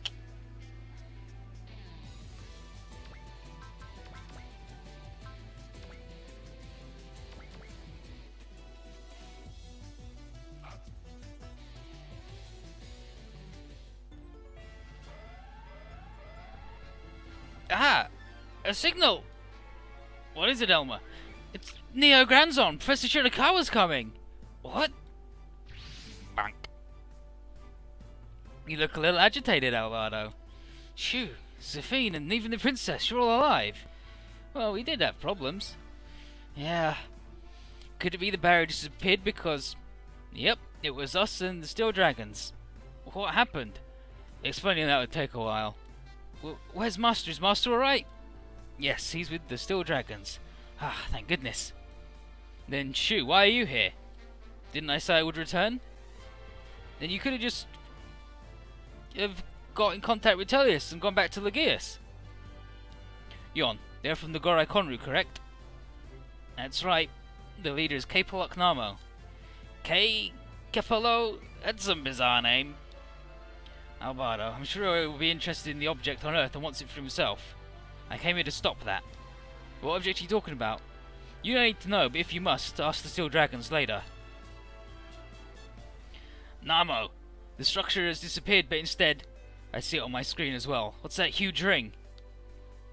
Ah! A signal! What is it, Elmer? It's Neo Granzon! Professor Shirakawa's coming! What? Bank. You look a little agitated, Alvaro. Shoo, Zafine and even the princess, you're all alive. Well, we did have problems. Yeah. Could it be the barrier disappeared because... Yep, it was us and the Steel Dragons. What happened? Explaining that would take a while. Where's Master? Is Master alright? Yes, he's with the Steel Dragons. Ah, thank goodness. Then, Shoo, why are you here? Didn't I say I would return? Then you could have just... have got in contact with Tellius and gone back to Legius. Yon, they're from the Gorai Konru, correct? That's right. The leader is Kepalok Namo. Kepalo? That's a bizarre name. Alvaro, I'm sure he will be interested in the object on Earth and wants it for himself. I came here to stop that. What object are you talking about? You don't need to know, but if you must, ask the Steel Dragons later. Namo, the structure has disappeared, but instead, I see it on my screen as well. What's that huge ring?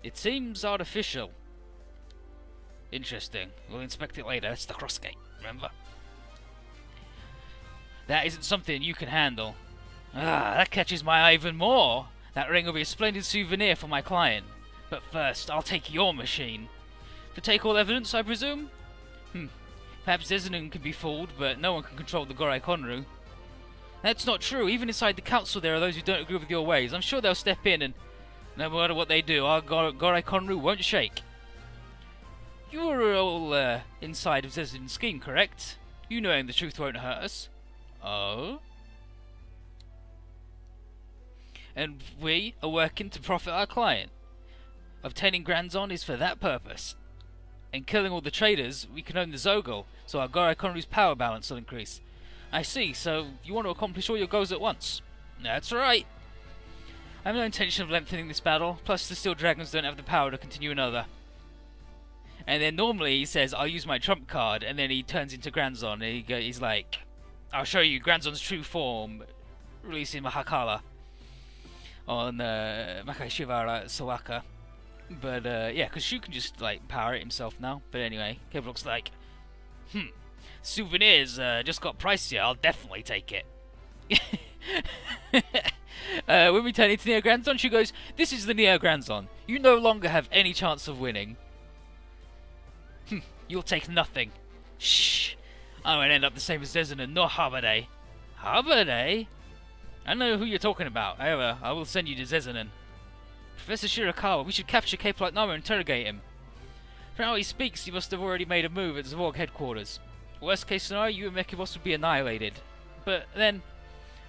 It seems artificial. Interesting. We'll inspect it later. That's the cross gate, remember? That isn't something you can handle. Ah, that catches my eye even more. That ring will be a splendid souvenir for my client. But first, I'll take your machine. To take all evidence, I presume? Perhaps Zezinun can be fooled, but no one can control the Gorai Konru. That's not true. Even inside the council there are those who don't agree with your ways. I'm sure they'll step in and, no matter what they do, our Gorai Konru won't shake. You were all inside of Zezinun's scheme, correct? You knowing the truth won't hurt us. Oh? And we are working to profit our client. Obtaining Granzon is for that purpose. And killing all the traders, we can own the Zogel, so our Gorai Konru's power balance will increase. I see, so you want to accomplish all your goals at once. That's right. I have no intention of lengthening this battle, plus the Steel Dragons don't have the power to continue another. And then normally he says, I'll use my trump card, and then he turns into Granzon, and he's like, I'll show you Granzon's true form, releasing Mahakala on Makai Shivara Sawaka. But yeah, because Shu can just like power it himself now. But anyway, Kepalok's like, Souvenirs just got pricier. I'll definitely take it. When we turn into Neo Grandzon, she goes, "This is the Neo Grandzon. You no longer have any chance of winning. You'll take nothing. Shh. I won't end up the same as Zezunan nor Habade. Habade? I know who you're talking about. However, I will send you to Zezunan. Professor Shirakawa, we should capture Cape Light Nama and interrogate him. From how he speaks, he must have already made a move at Zvorg headquarters. Worst case scenario, you and Mechibos would be annihilated. But then,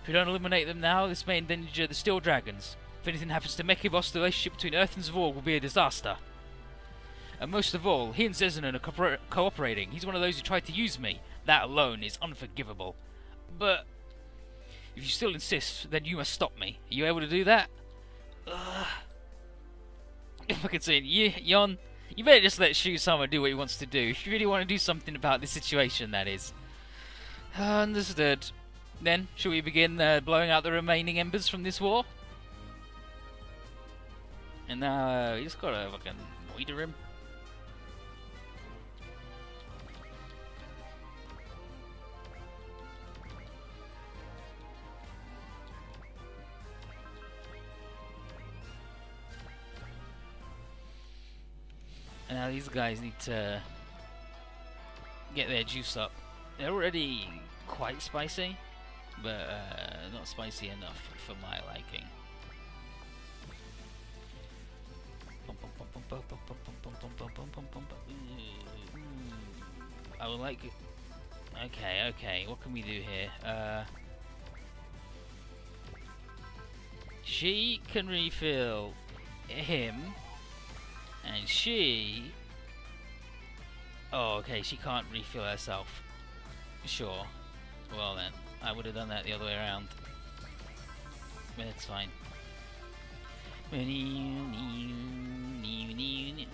if we don't eliminate them now, this may endanger the Steel Dragons. If anything happens to Mechibos, the relationship between Earth and Zvorg will be a disaster. And most of all, he and Zezunan are cooperating. He's one of those who tried to use me. That alone is unforgivable. But if you still insist, then you must stop me. Are you able to do that? If I could say, Yon, you better just let Shu-sama do what he wants to do. If you really want to do something about this situation, that is. Understood. Then, shall we begin blowing out the remaining embers from this war? And now, we just gotta fucking moiter him. And now these guys need to get their juice up. They're already quite spicy, but not spicy enough for my liking. I would like... Okay, what can we do here? She can refill him, and she... Oh, okay, she can't refill herself. Sure. Well then, I would have done that the other way around. But it's fine.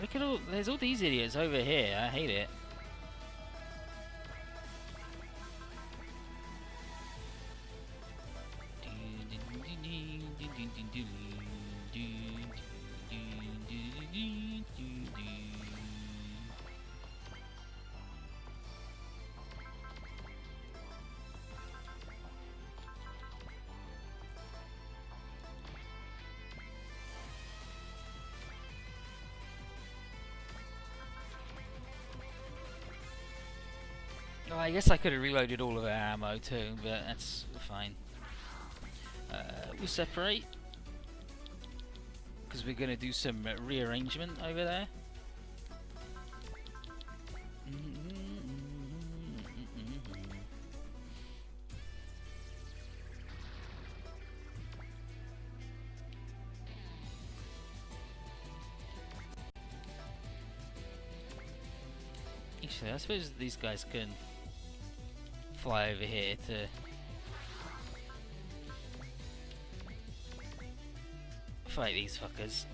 Look at all... There's all these idiots over here. I hate it. Oh, I guess I could have reloaded all of our ammo too, but that's fine. We'll separate, because we're going to do some rearrangement over there. Actually, I suppose these guys can fly over here to fight these fuckers.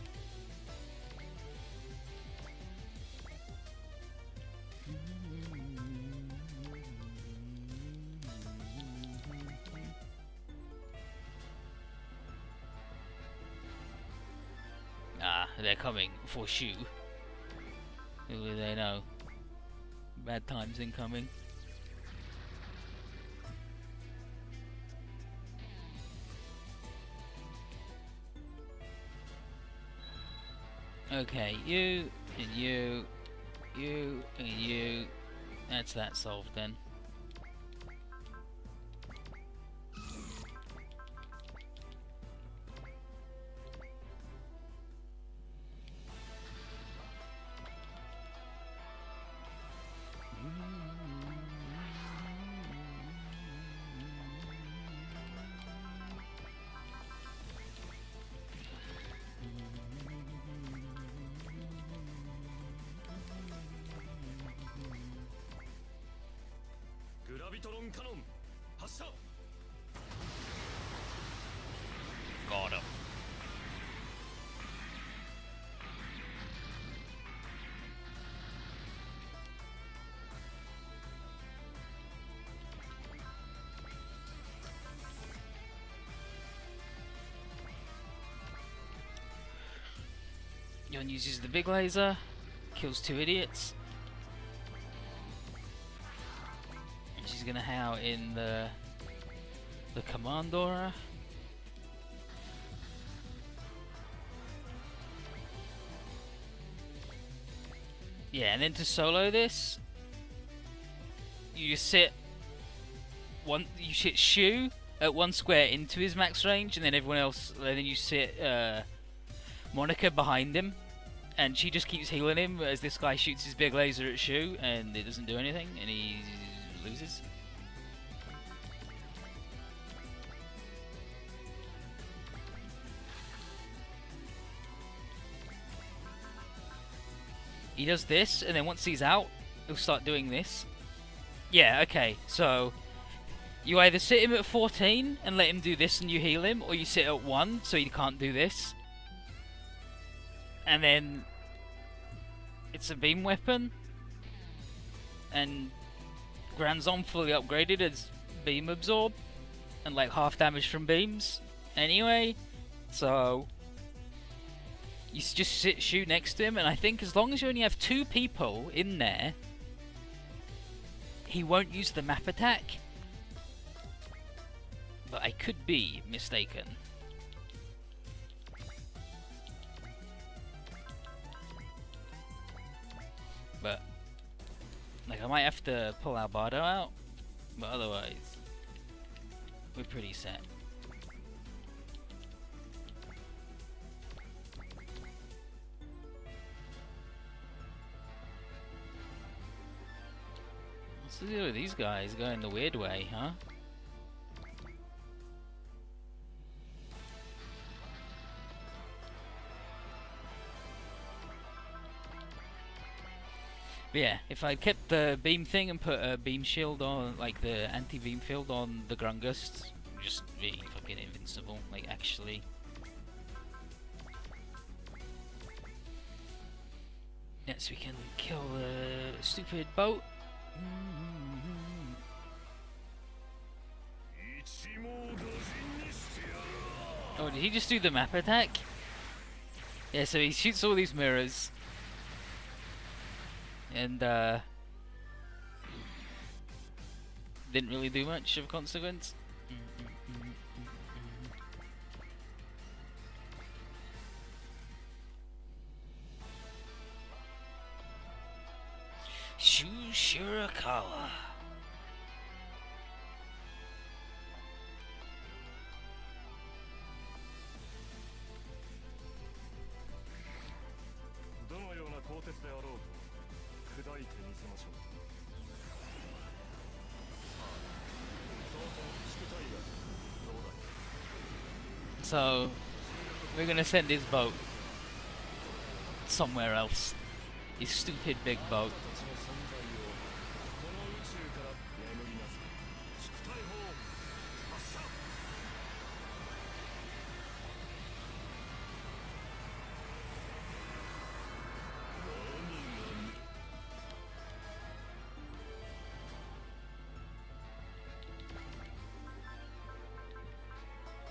Ah, they're coming for Shu. Little do they know. Bad times incoming. Okay, you, and you, you, and you. That's that solved then. Got him. Yon uses the big laser, kills two idiots. gonna hang out in the Commandora. Yeah, and then to solo this, you sit Shu at 1 square into his max range, and then everyone else. And then you sit Monica behind him, and she just keeps healing him as this guy shoots his big laser at Shu, and it doesn't do anything, and he loses. He does this, and then once he's out, he'll start doing this. Yeah, okay, so you either sit him at 14 and let him do this and you heal him, or you sit at 1 so he can't do this. And then it's a beam weapon, and Granzon fully upgraded as beam absorb, and like half damage from beams anyway, so you just sit Shu next to him, and I think as long as you only have 2 people in there, he won't use the map attack. But I could be mistaken. But like, I might have to pull Albardo out, but otherwise we're pretty set. What's the deal with these guys going the weird way, huh? But yeah, if I kept the beam thing and put a beam shield on, like the anti-beam field on the Grungust, just be fucking invincible, like actually. Yes, we can kill the stupid boat. Oh, did he just do the map attack? Yeah, so he shoots all these mirrors. And didn't really do much of consequence. Shu Shirakawa. So we're gonna send his boat somewhere else. His stupid big boat.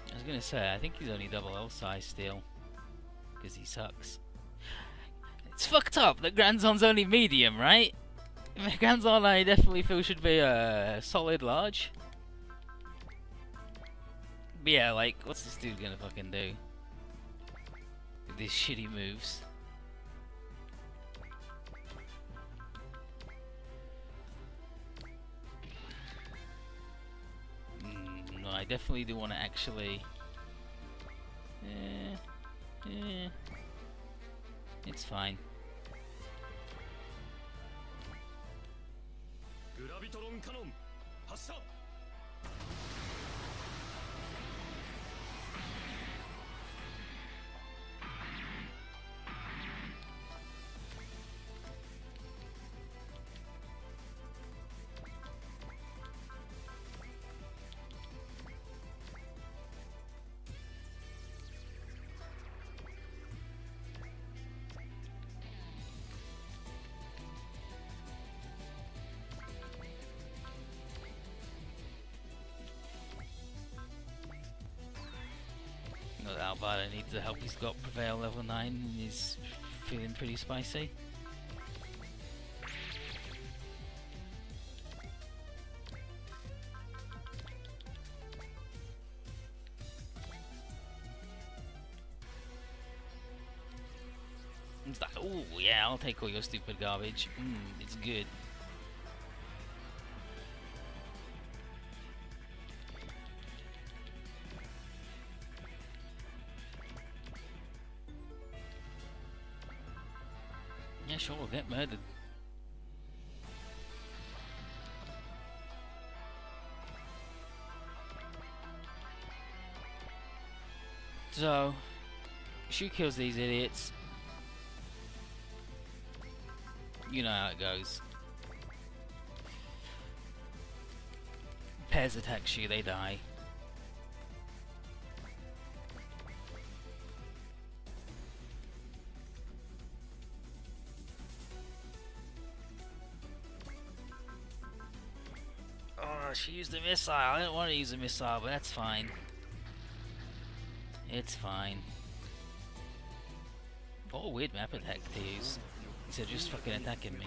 I was gonna say, I think he's only double L size still, because he sucks. It's fucked up that Granzon's only medium, right? Granzon I definitely feel should be a solid large. But yeah, like, what's this dude gonna fucking do? With these shitty moves. No, I definitely do want to actually... It's fine. Alvaro needs the help. He's got Prevail level 9 and he's feeling pretty spicy. He's like, oh yeah, I'll take all your stupid garbage. It's good. Yeah, sure, get murdered. So, Shu kills these idiots. You know how it goes. Pairs attack Shu, they die. Oh, she used a missile. I didn't want to use a missile, but that's fine. It's fine. What a weird map attack to use. Instead of just fucking attacking me.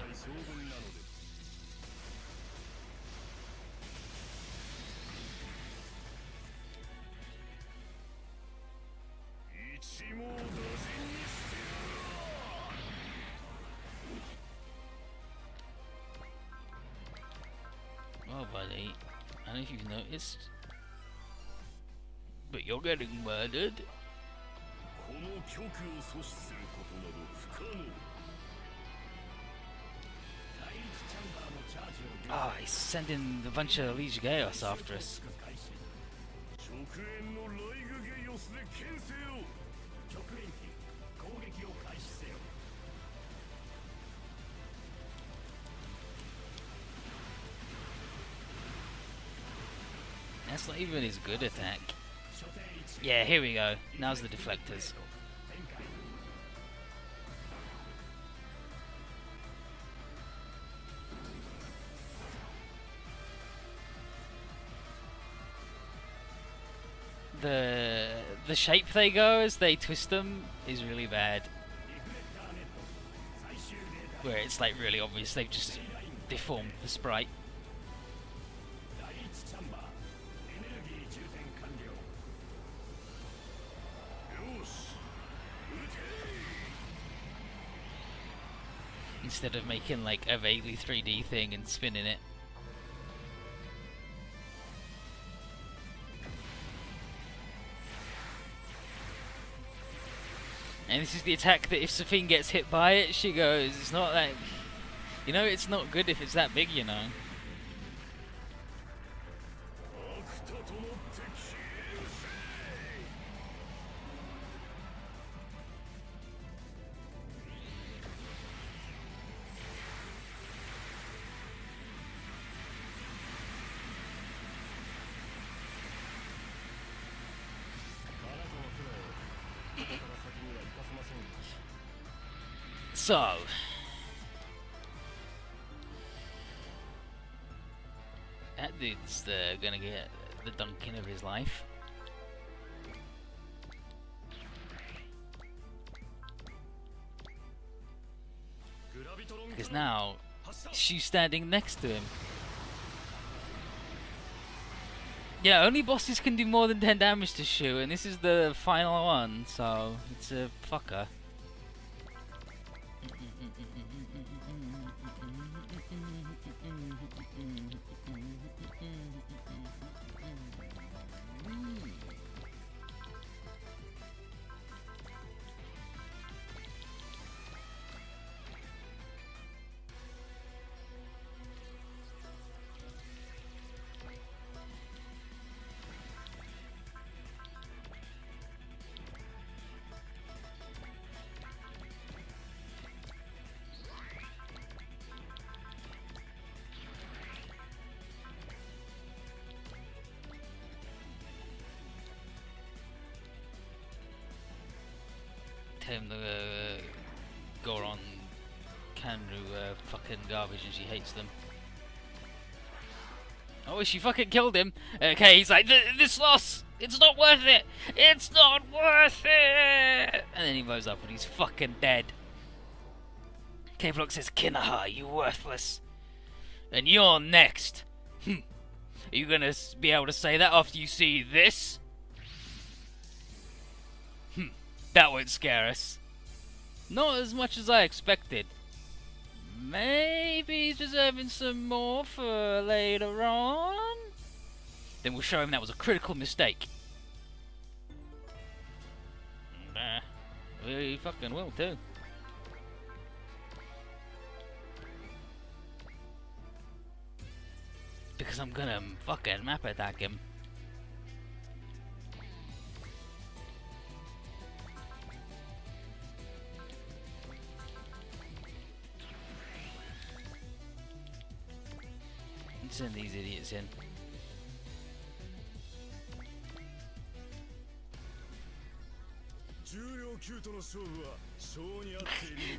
Well, buddy, I don't know if you've noticed, but you're getting murdered. Ah, he's sending a bunch of Liege Chaos after us. That's not even his good attack. Yeah, here we go. Now's the deflectors. The shape they go as they twist them is really bad. Where it's like really obvious they've just deformed the sprite. Instead of making like a vaguely 3D thing and spinning it. And this is the attack that if Safine gets hit by it, she goes, it's not like, you know, it's not good if it's that big, you know. So, that dude's gonna get the dunking of his life. Because now, she's standing next to him. Yeah, only bosses can do more than 10 damage to Shu, and this is the final one, so it's a fucker. Him the Goron Kanru fucking garbage and she hates them. Oh, she fucking killed him. Okay, he's like, this loss, it's not worth it. It's not worth it. And then he blows up and he's fucking dead. KaneBlueRiver says, Kinaha, you worthless. And you're next. Are you gonna be able to say that after you see this? That won't scare us. Not as much as I expected. Maybe he's deserving some more for later on. Then we'll show him that was a critical mistake. We fucking will too. Because I'm gonna fucking map attack him. Send these idiots in.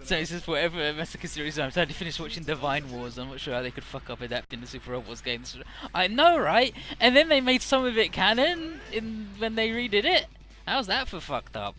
So it says whatever Massacre series I'm trying to finish watching Divine Wars. I'm not sure how they could fuck up adapting the Super Robots games. I know, right? And then they made some of it canon when they redid it. How's that for fucked up?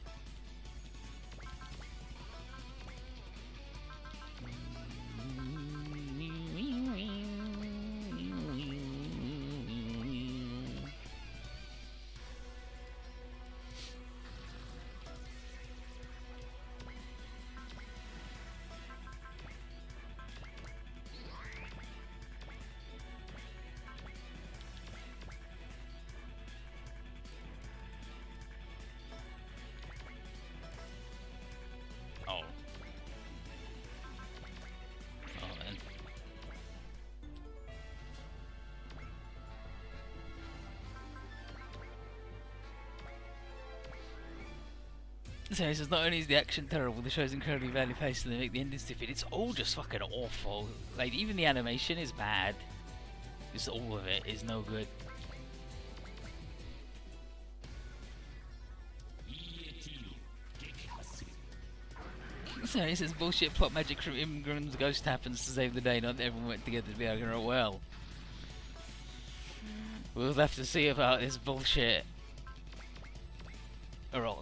So it says not only is the action terrible, the show's incredibly badly paced and they make the ending stupid. It's all just fucking awful. Like, even the animation is bad. Just all of it is no good. So it says bullshit plot magic from Ingram's ghost happens to save the day, not that everyone went together to be arguing. Well, we'll have to see about this bullshit. Or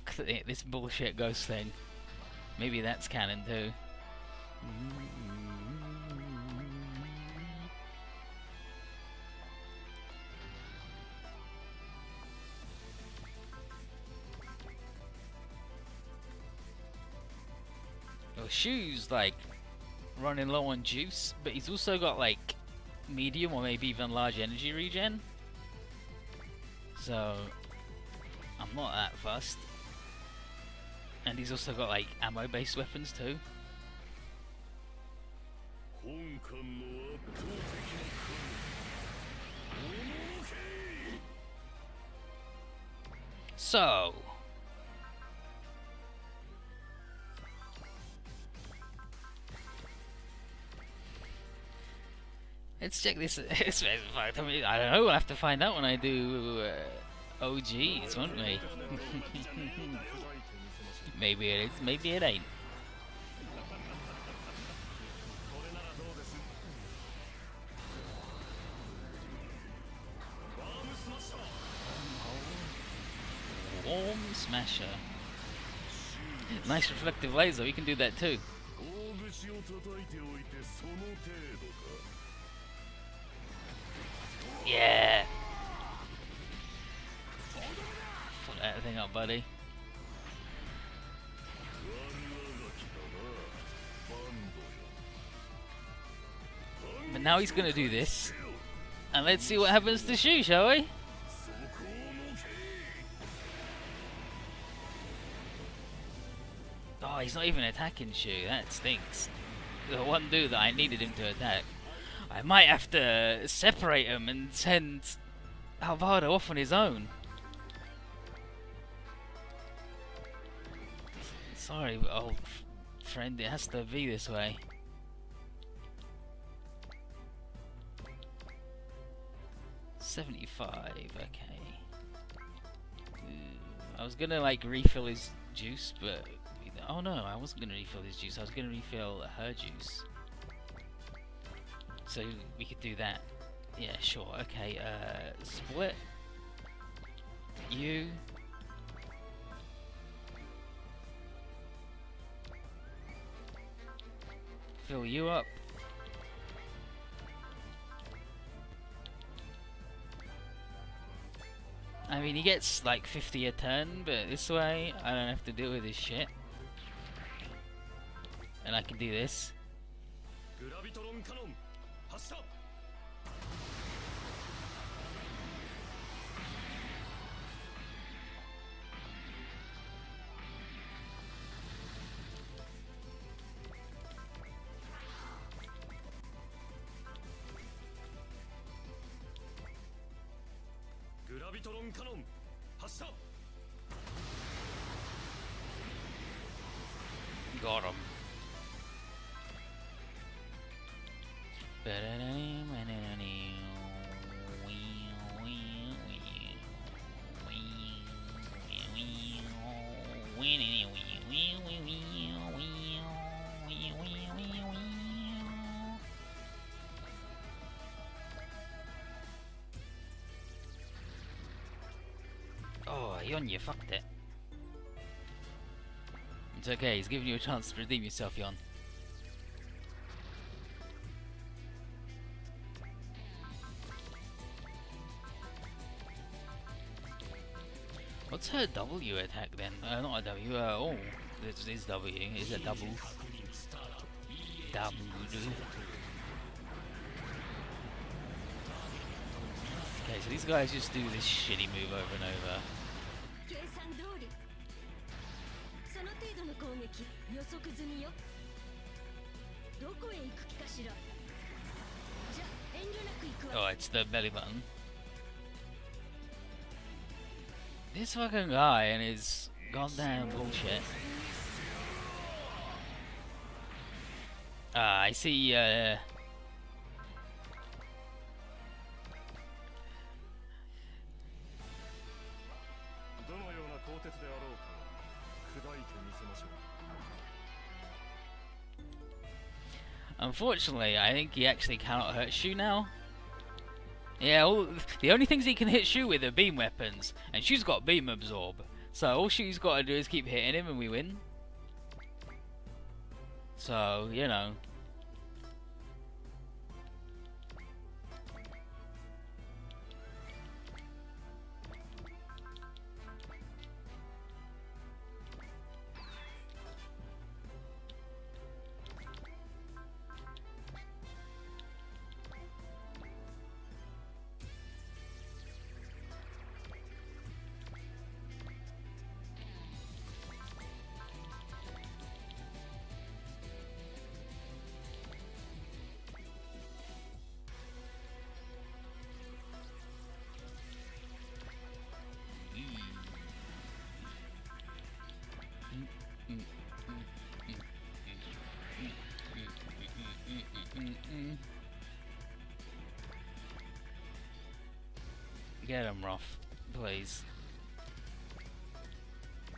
this bullshit ghost thing. Maybe that's canon too. Well, Shu's like running low on juice, but he's also got like medium or maybe even large energy regen. So I'm not that fussed. And he's also got like ammo based weapons too. So let's check this. I mean, I don't know. We'll have to find out when I do OGs, won't we? Maybe it is, maybe it ain't. Warm Smasher. Nice reflective laser, we can do that too. Yeah! Put that thing up, buddy. But now he's gonna do this. And let's see what happens to Shu, shall we? Oh, he's not even attacking Shu. That stinks. The one dude that I needed him to attack. I might have to separate him and send Alvaro off on his own. Sorry, old friend. It has to be this way. $75. Okay. I was gonna like refill his juice, but oh no, I wasn't gonna refill his juice. I was gonna refill her juice. So we could do that. Yeah, sure. Okay. Split. You. Fill you up. I mean, he gets like 50 a turn, but this way I don't have to deal with this shit. and I can do this. Got him. Oh, Yon, you fucked it. It's okay, he's giving you a chance to redeem yourself, Yon. What's her W attack then? Not a W, oh, this is W, is it double? W. Okay, so these guys just do this shitty move over and over. Oh, it's the belly button. This fucking guy and his goddamn bullshit. I see, unfortunately, I think he actually cannot hurt Shu now. Yeah, the only things he can hit Shu with are beam weapons, and Shu's got beam absorb. So all Shu's got to do is keep hitting him and we win. So, you know. Get him, Ruff, please.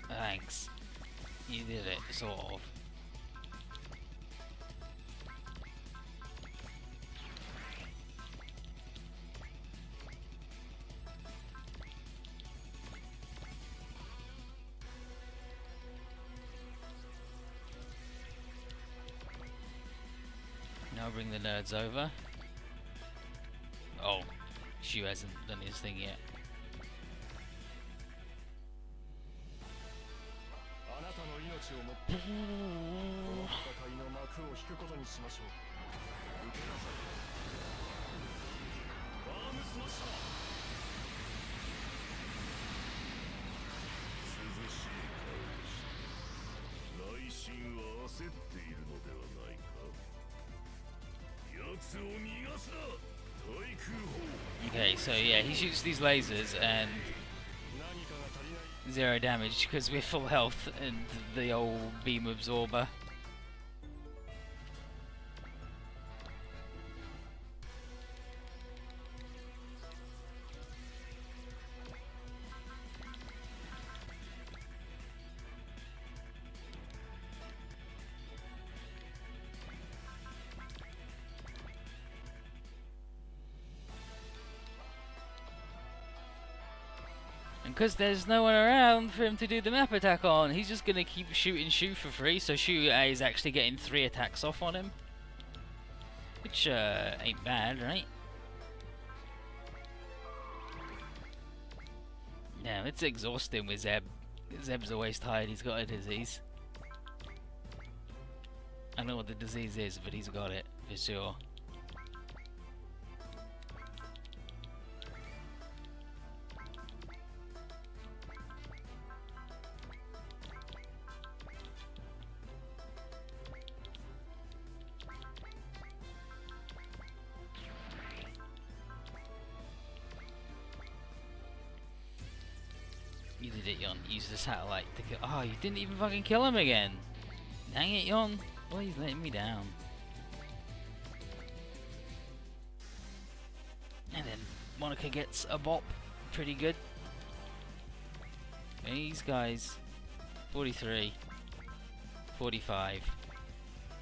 Thanks. You did it, sort of. Now bring the nerds over. Oh, Shu hasn't done his thing yet. Okay, so yeah, he shoots these lasers and 0 damage because we're full health and the old beam absorber. Because there's no one around for him to do the map attack on, he's just gonna keep shooting Shu for free, so Shu is actually getting 3 attacks off on him. Which ain't bad, right? Yeah, it's exhausting with Zeb. Zeb's always tired, he's got a disease. don't know what the disease is, but he's got it for sure. You did it, Yon. Use the satellite to kill. Oh, you didn't even fucking kill him again. Dang it, Yon. Well, he's letting me down. And then Monica gets a bop. Pretty good. And these guys, 43, 45,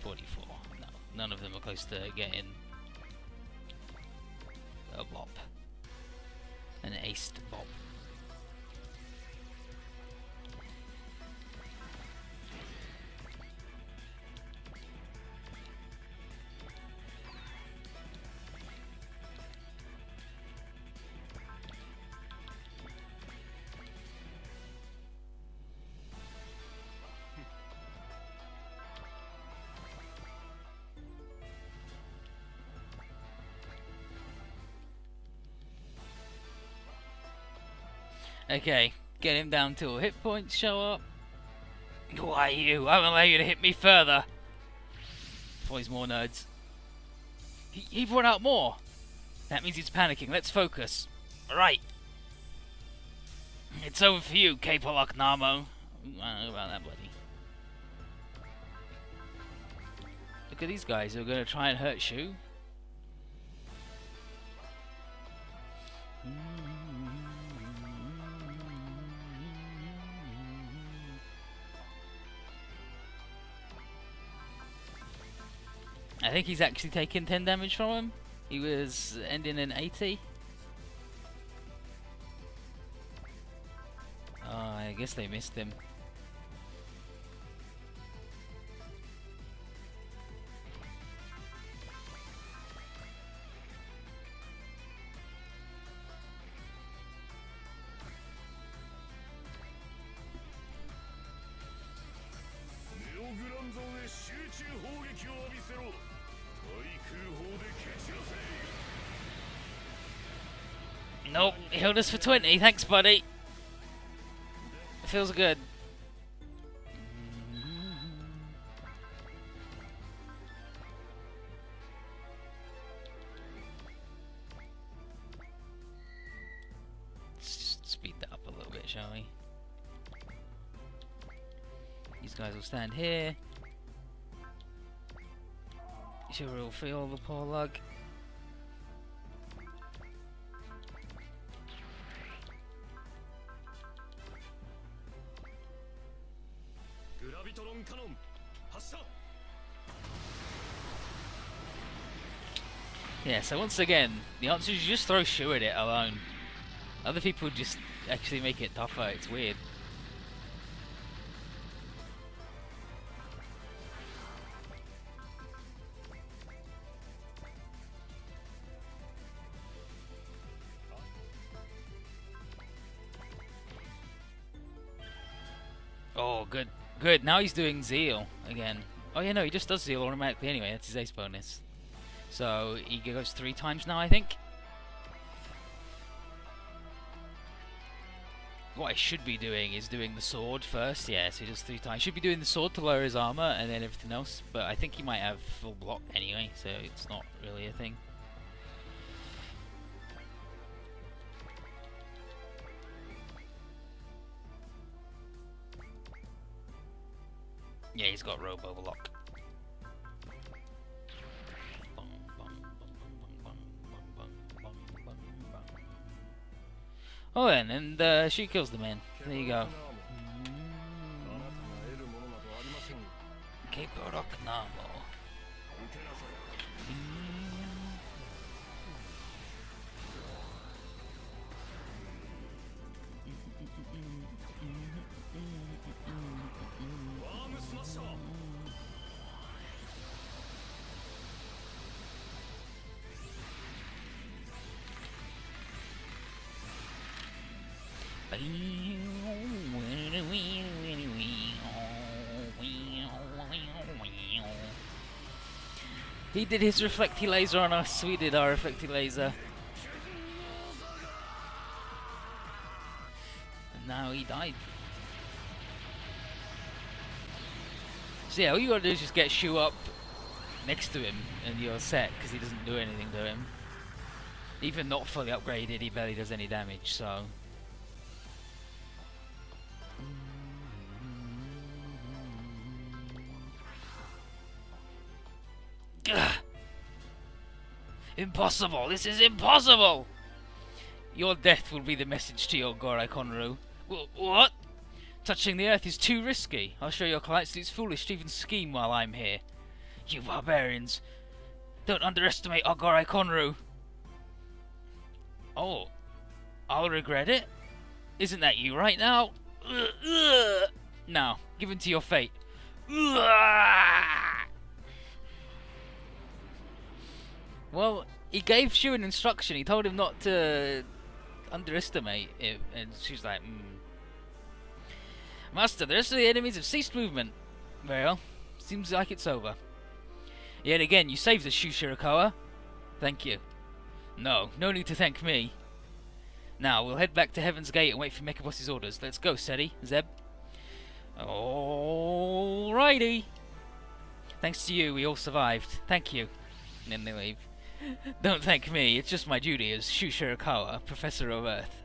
44. No, none of them are close to getting a bop. An aced bop. Okay, get him down till hit points show up. Who are you? I won't allow you to hit me further. Boys, more nerds. He brought out more. That means he's panicking. Let's focus. Alright. It's over for you, K-Pollock Namo. I don't know about that, buddy. Look at these guys who are going to try and hurt Shu. I think he's actually taken 10 damage from him. He was ending in 80. Oh, I guess they missed him. Nope, he held us for 20. Thanks, buddy. It feels good. Let's just speed that up a little bit, shall we? These guys will stand here. Sure, we'll feel the poor lug. Yeah, so once again, the answer is you just throw Shu at it alone. Other people just actually make it tougher, it's weird. Oh, good. Good, now he's doing Zeal again. Oh yeah, no, he just does Zeal automatically anyway, that's his ace bonus. So, he goes 3 times now, I think. What I should be doing is doing the sword first. Yeah, so he does 3 times. I should be doing the sword to lower his armor and then everything else. But I think he might have full block anyway, so it's not really a thing. Yeah, he's got robo block. Oh, then, and she kills the man. There you go. K-Pollock Namo. He did his reflecty laser on us, we did our reflecty laser. And now he died. So yeah, all you gotta do is just get Shu up next to him and you're set, because he doesn't do anything to him. Even not fully upgraded, he barely does any damage, so... Gah! Impossible! This is impossible! Your death will be the message to your Gorai Konru. What? Touching the earth is too risky. I'll show your clients that it's foolish to even scheme while I'm here. You barbarians! Don't underestimate our Gorai Konru! Oh, I'll regret it? Isn't that you right now? Now, give in to your fate. Well, he gave Shu an instruction. He told him not to underestimate it, and she's like, Master, the rest of the enemies have ceased movement. Very well. Seems like it's over. Yet again, you saved the Shu Shirakawa. Thank you. No need to thank me. Now, we'll head back to Heaven's Gate and wait for Mechaboss's orders. Let's go, Seti, Zeb. Alrighty. Thanks to you, we all survived. Thank you. And then they leave. Don't thank me, it's just my duty as Shu Shirakawa, Professor of Earth.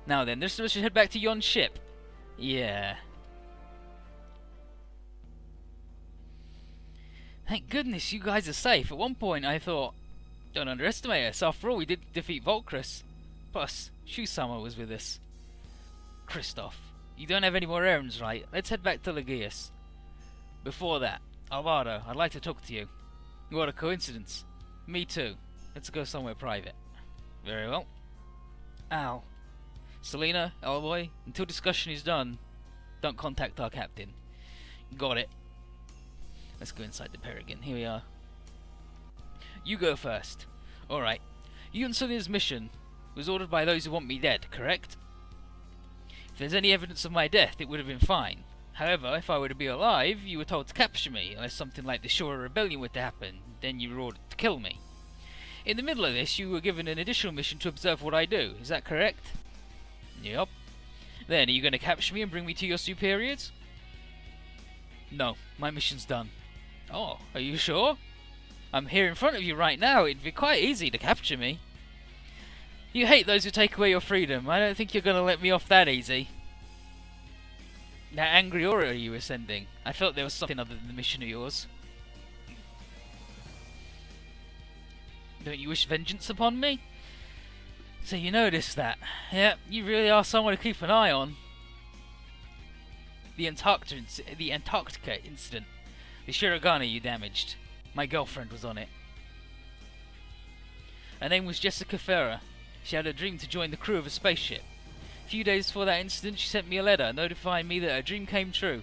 Now then, this should head back to Yon's ship. Yeah. Thank goodness you guys are safe. At one point I thought, don't underestimate us. After all, we did defeat Volcrus. Plus, Shu-sama was with us. Christoph, you don't have any more errands, right? Let's head back to Legius. Before that, Alvaro, I'd like to talk to you. What a coincidence. Me too. Let's go somewhere private. Very well. Al. Selena, Elboy, until discussion is done, don't contact our captain. Got it. Let's go inside the Peregrine. Here we are. You go first. Alright. You and Selena's mission was ordered by those who want me dead, correct? If there's any evidence of my death, it would have been fine. However, if I were to be alive, you were told to capture me, unless something like the Shura Rebellion were to happen, then you were ordered to kill me. In the middle of this, you were given an additional mission to observe what I do, is that correct? Yup. Then, are you going to capture me and bring me to your superiors? No, my mission's done. Oh, are you sure? I'm here in front of you right now, it'd be quite easy to capture me. You hate those who take away your freedom, I don't think you're going to let me off that easy. That angry aura you were sending, I felt there was something other than the mission of yours. Don't you wish vengeance upon me? So you noticed that. Yeah, you really are someone to keep an eye on. The Antarctica incident. The Shirogane you damaged. My girlfriend was on it. Her name was Jessica Ferrer. She had a dream to join the crew of a spaceship. A few days before that incident, she sent me a letter notifying me that her dream came true.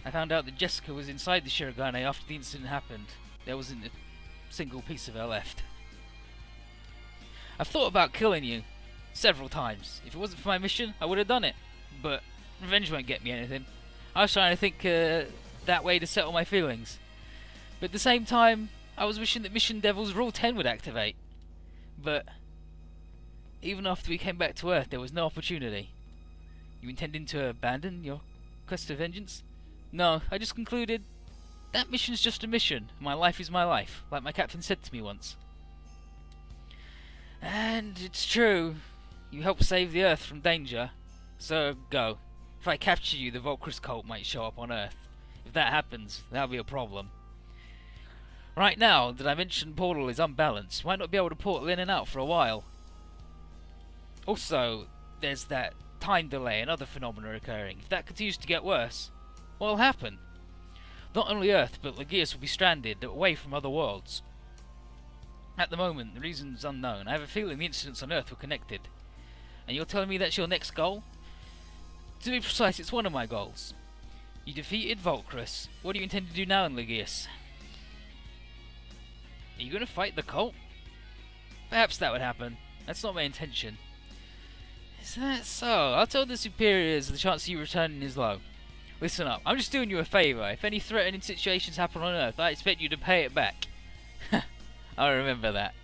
I found out that Jessica was inside the Shirogane after the incident happened. There wasn't a single piece of her left. I've thought about killing you several times. If it wasn't for my mission, I would have done it. But revenge won't get me anything. I was trying to think that way to settle my feelings. But at the same time, I was wishing that Mission Devil's Rule 10 would activate. But even after we came back to Earth, there was no opportunity. You intending to abandon your quest of vengeance? No, I just concluded that mission's just a mission. My life is my life, like my captain said to me once. And it's true, you helped save the Earth from danger, so go. If I capture you, the Volcrus cult might show up on Earth. If that happens, that'll be a problem. Right now, the dimension portal is unbalanced. Might not be able to portal in and out for a while. Also, there's that time delay and other phenomena occurring. If that continues to get worse, what'll happen? Not only Earth, but Legius will be stranded away from other worlds. At the moment, the reason's unknown. I have a feeling the incidents on Earth were connected. And you're telling me that's your next goal? To be precise, it's one of my goals. You defeated Volcrus. What do you intend to do now in Legius? Are you going to fight the cult? Perhaps that would happen. That's not my intention. Is that so? I'll tell the superiors the chance of you returning is low. Listen up, I'm just doing you a favour. If any threatening situations happen on Earth, I expect you to pay it back. I'll remember that.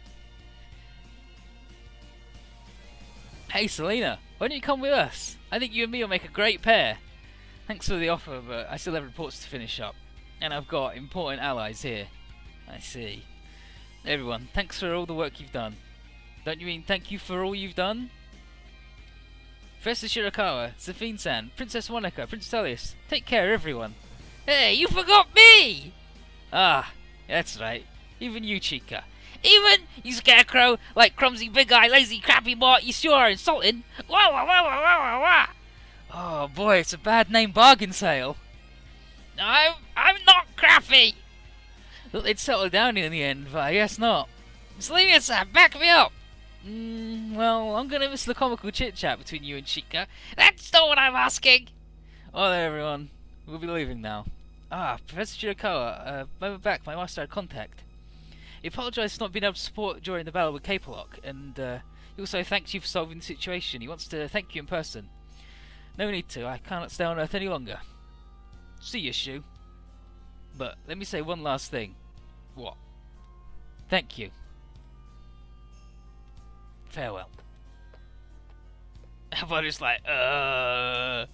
Hey Selena, why don't you come with us? I think you and me will make a great pair. Thanks for the offer, but I still have reports to finish up. And I've got important allies here. I see. Everyone, thanks for all the work you've done. Don't you mean thank you for all you've done? Professor Shirakawa, Zafine-san, Princess Monica, Prince Tullius, take care everyone. Hey, you forgot me! Ah, that's right. Even you, Chica. Even you scarecrow, like clumsy big eye, lazy crappy bot, you sure are insulting. Wah wah wah wah wah wah wah. Oh boy, it's a bad name bargain sale. I'm not crappy. Thought they'd settle down in the end, but I guess not. Selena-san, back me up. Well, I'm gonna miss the comical chit-chat between you and Chica. That's not what I'm asking! Oh there, everyone. We'll be leaving now. Ah, Professor Shirakawa, we're back. My master had contact. He apologised for not being able to support during the battle with Capalock, and he also thanks you for solving the situation. He wants to thank you in person. No need to. I cannot stay on Earth any longer. See you, Shu. But let me say one last thing. What? Thank you. Farewell. Everybody's like, Buh.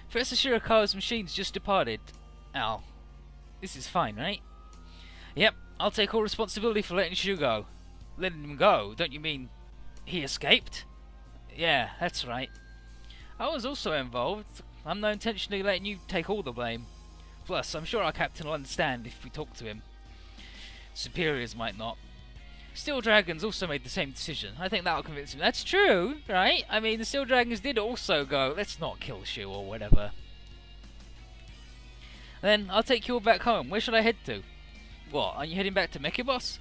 Professor Shirakawa's machine's just departed. Al, this is fine, right? Yep, I'll take all responsibility for letting Shu go. Letting him go? Don't you mean he escaped? Yeah, that's right. I was also involved. I'm not intentionally letting you take all the blame. Plus, I'm sure our captain will understand if we talk to him. Superiors might not. Steel Dragons also made the same decision. I think that'll convince him. That's true, right? I mean, the Steel Dragons did also go, let's not kill Shu or whatever. Then, I'll take you all back home. Where should I head to? What, aren't you heading back to Mechibos?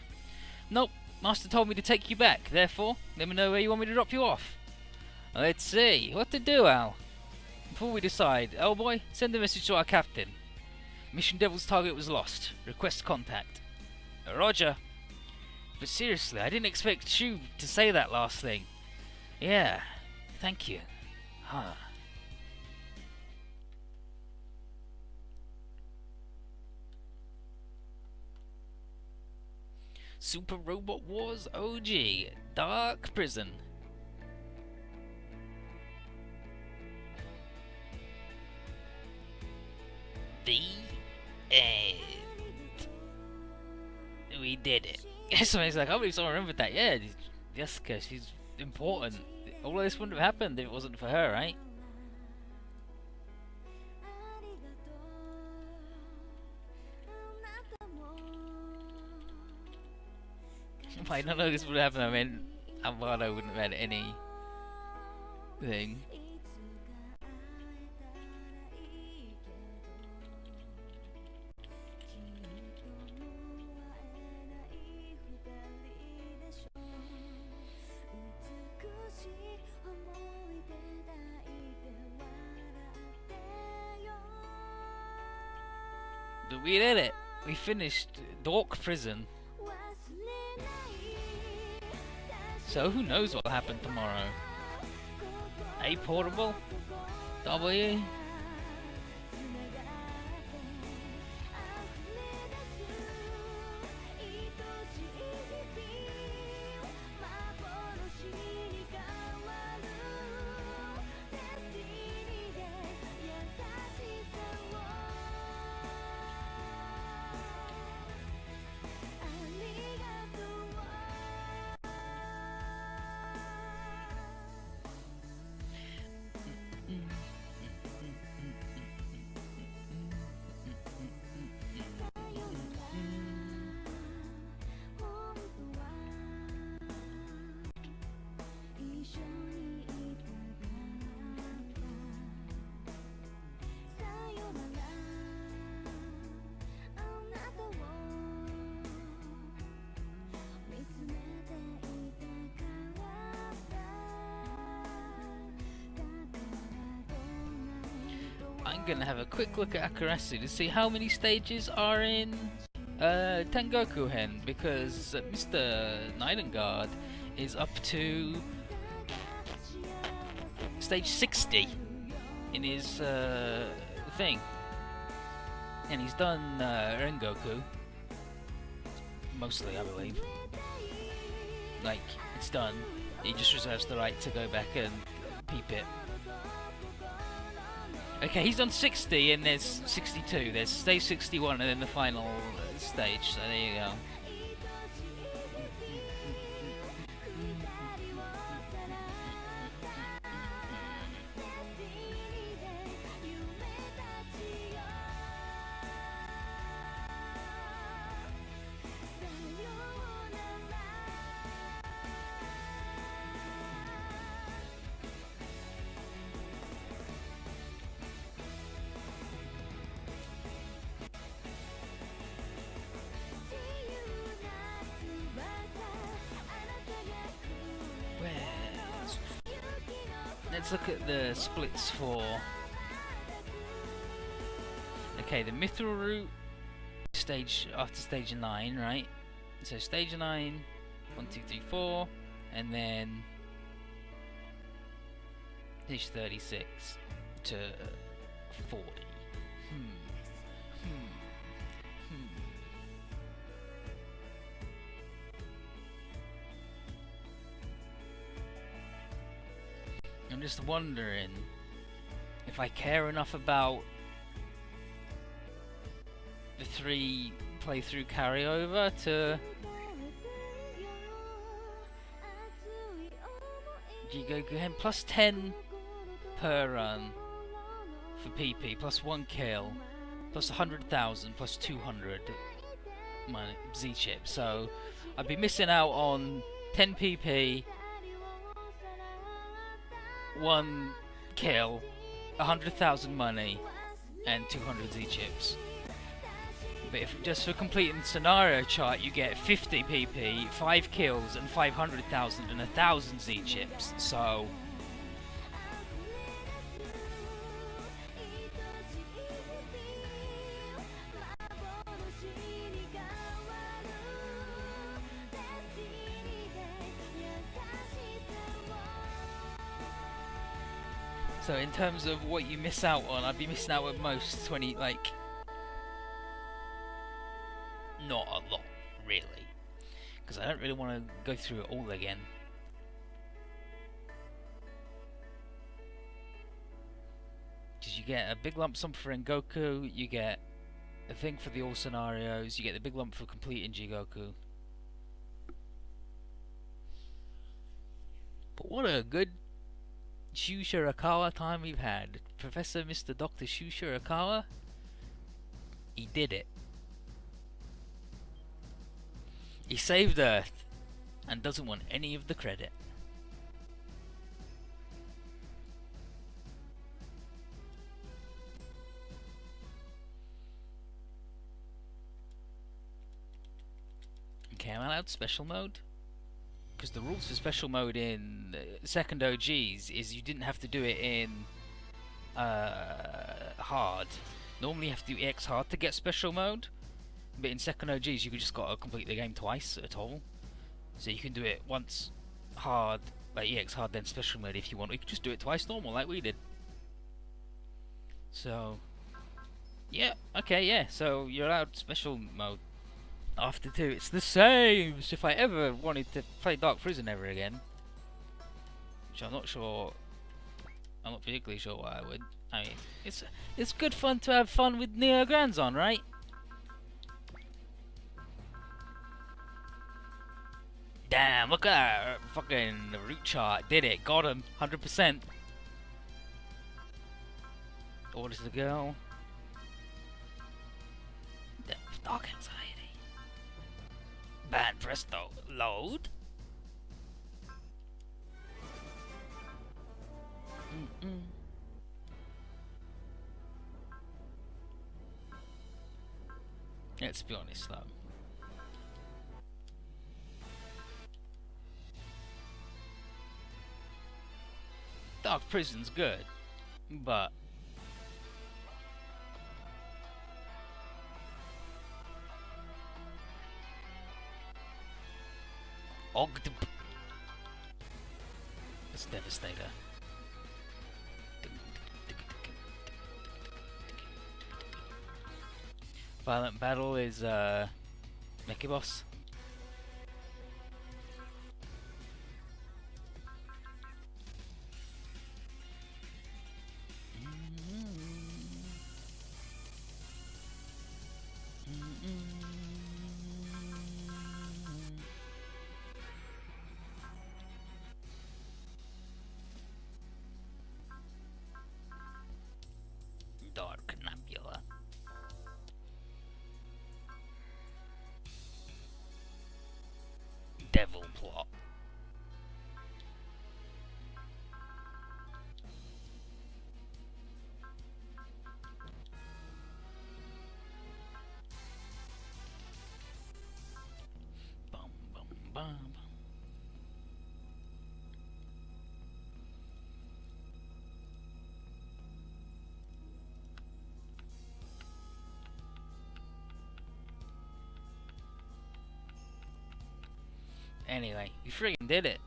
Nope, Master told me to take you back. Therefore, let me know where you want me to drop you off. Let's see. What to do, Al? Before we decide, L-Boy, send a message to our captain. Mission Devil's target was lost. Request contact. Roger. But seriously, I didn't expect Shu to say that last thing. Yeah, thank you. Huh. Super Robot Wars OG Dark Prison. The end. We did it. Somebody's like, I believe someone remembered that. Yeah, Jessica, she's important. All of this wouldn't have happened if it wasn't for her, right? I don't know this would happen. I mean, Amado wouldn't have had anything. We did it! We finished Dark Prison. So who knows what will happen tomorrow? A portable? W? I'm gonna have a quick look at Akarasu to see how many stages are in Tengoku Hen, because Mr. Nidengard is up to stage 60. in his thing, and he's done Rengoku mostly, I believe. Like, it's done. He just reserves the right to go back and peep it. Okay, he's on 60 and there's 62. There's stage 61 and then the final stage, so there you go. Let's look at the splits for... Okay, the Mithril route stage after stage 9, right? So stage 9, 1, 2, 3, 4, and then stage 36 to 40. I'm just wondering if I care enough about the 3 playthrough carryover to Jigoku plus 10 per run for PP, plus 1 kill, plus 100,000, plus 200 money, Z chip. So I'd be missing out on 10 PP, 1 kill, 100,000 money, and 200 Z chips. But if just for completing the scenario chart, you get 50 PP, 5 kills, and 500,000 and 1,000 Z chips. So So in terms of what you miss out on, I'd be missing out at most 20, like, not a lot, really. Because I don't really want to go through it all again. Because you get a big lump sum for Rengoku, you get a thing for the all scenarios, you get the big lump for completing Jigoku. But what a good Shu Shirakawa time we've had. Professor Mr. Dr. Shu Shirakawa, he did it. He saved Earth and doesn't want any of the credit. Okay, am I allowed special mode? Because the rules for special mode in second OGs is you didn't have to do it in hard. Normally you have to do EX hard to get special mode, but in second OGs you just gotta complete the game twice at all. So you can do it once hard, like EX hard, then special mode if you want, or you can just do it twice normal like we did. So yeah, okay, yeah, so you're allowed special mode after 2. It's the same. So if I ever wanted to play Dark Prison ever again, which I'm not particularly sure why I would. I mean, it's good fun to have fun with Neo Grands on, right? Damn, look at that fucking route chart. Did it, got him, 100%. Orders to go. Dark Anxiety. Bad presto, load. Let's be honest though. Dark Prison's good, but That's Devastator. Violent Battle is Mecha Boss. Dark Nebula. Devil Plot. Bum bum bum. Anyway, you freaking did it.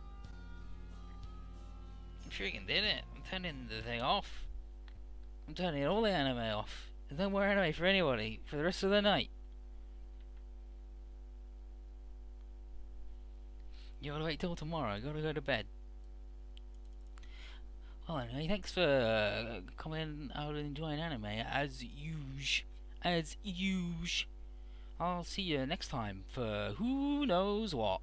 You freaking did it. I'm turning the thing off. I'm turning all the anime off. There's no more anime for anybody for the rest of the night. You gotta wait till tomorrow. I gotta go to bed. Well, anyway, thanks for coming out and enjoying anime as usual. As usual. I'll see you next time for who knows what.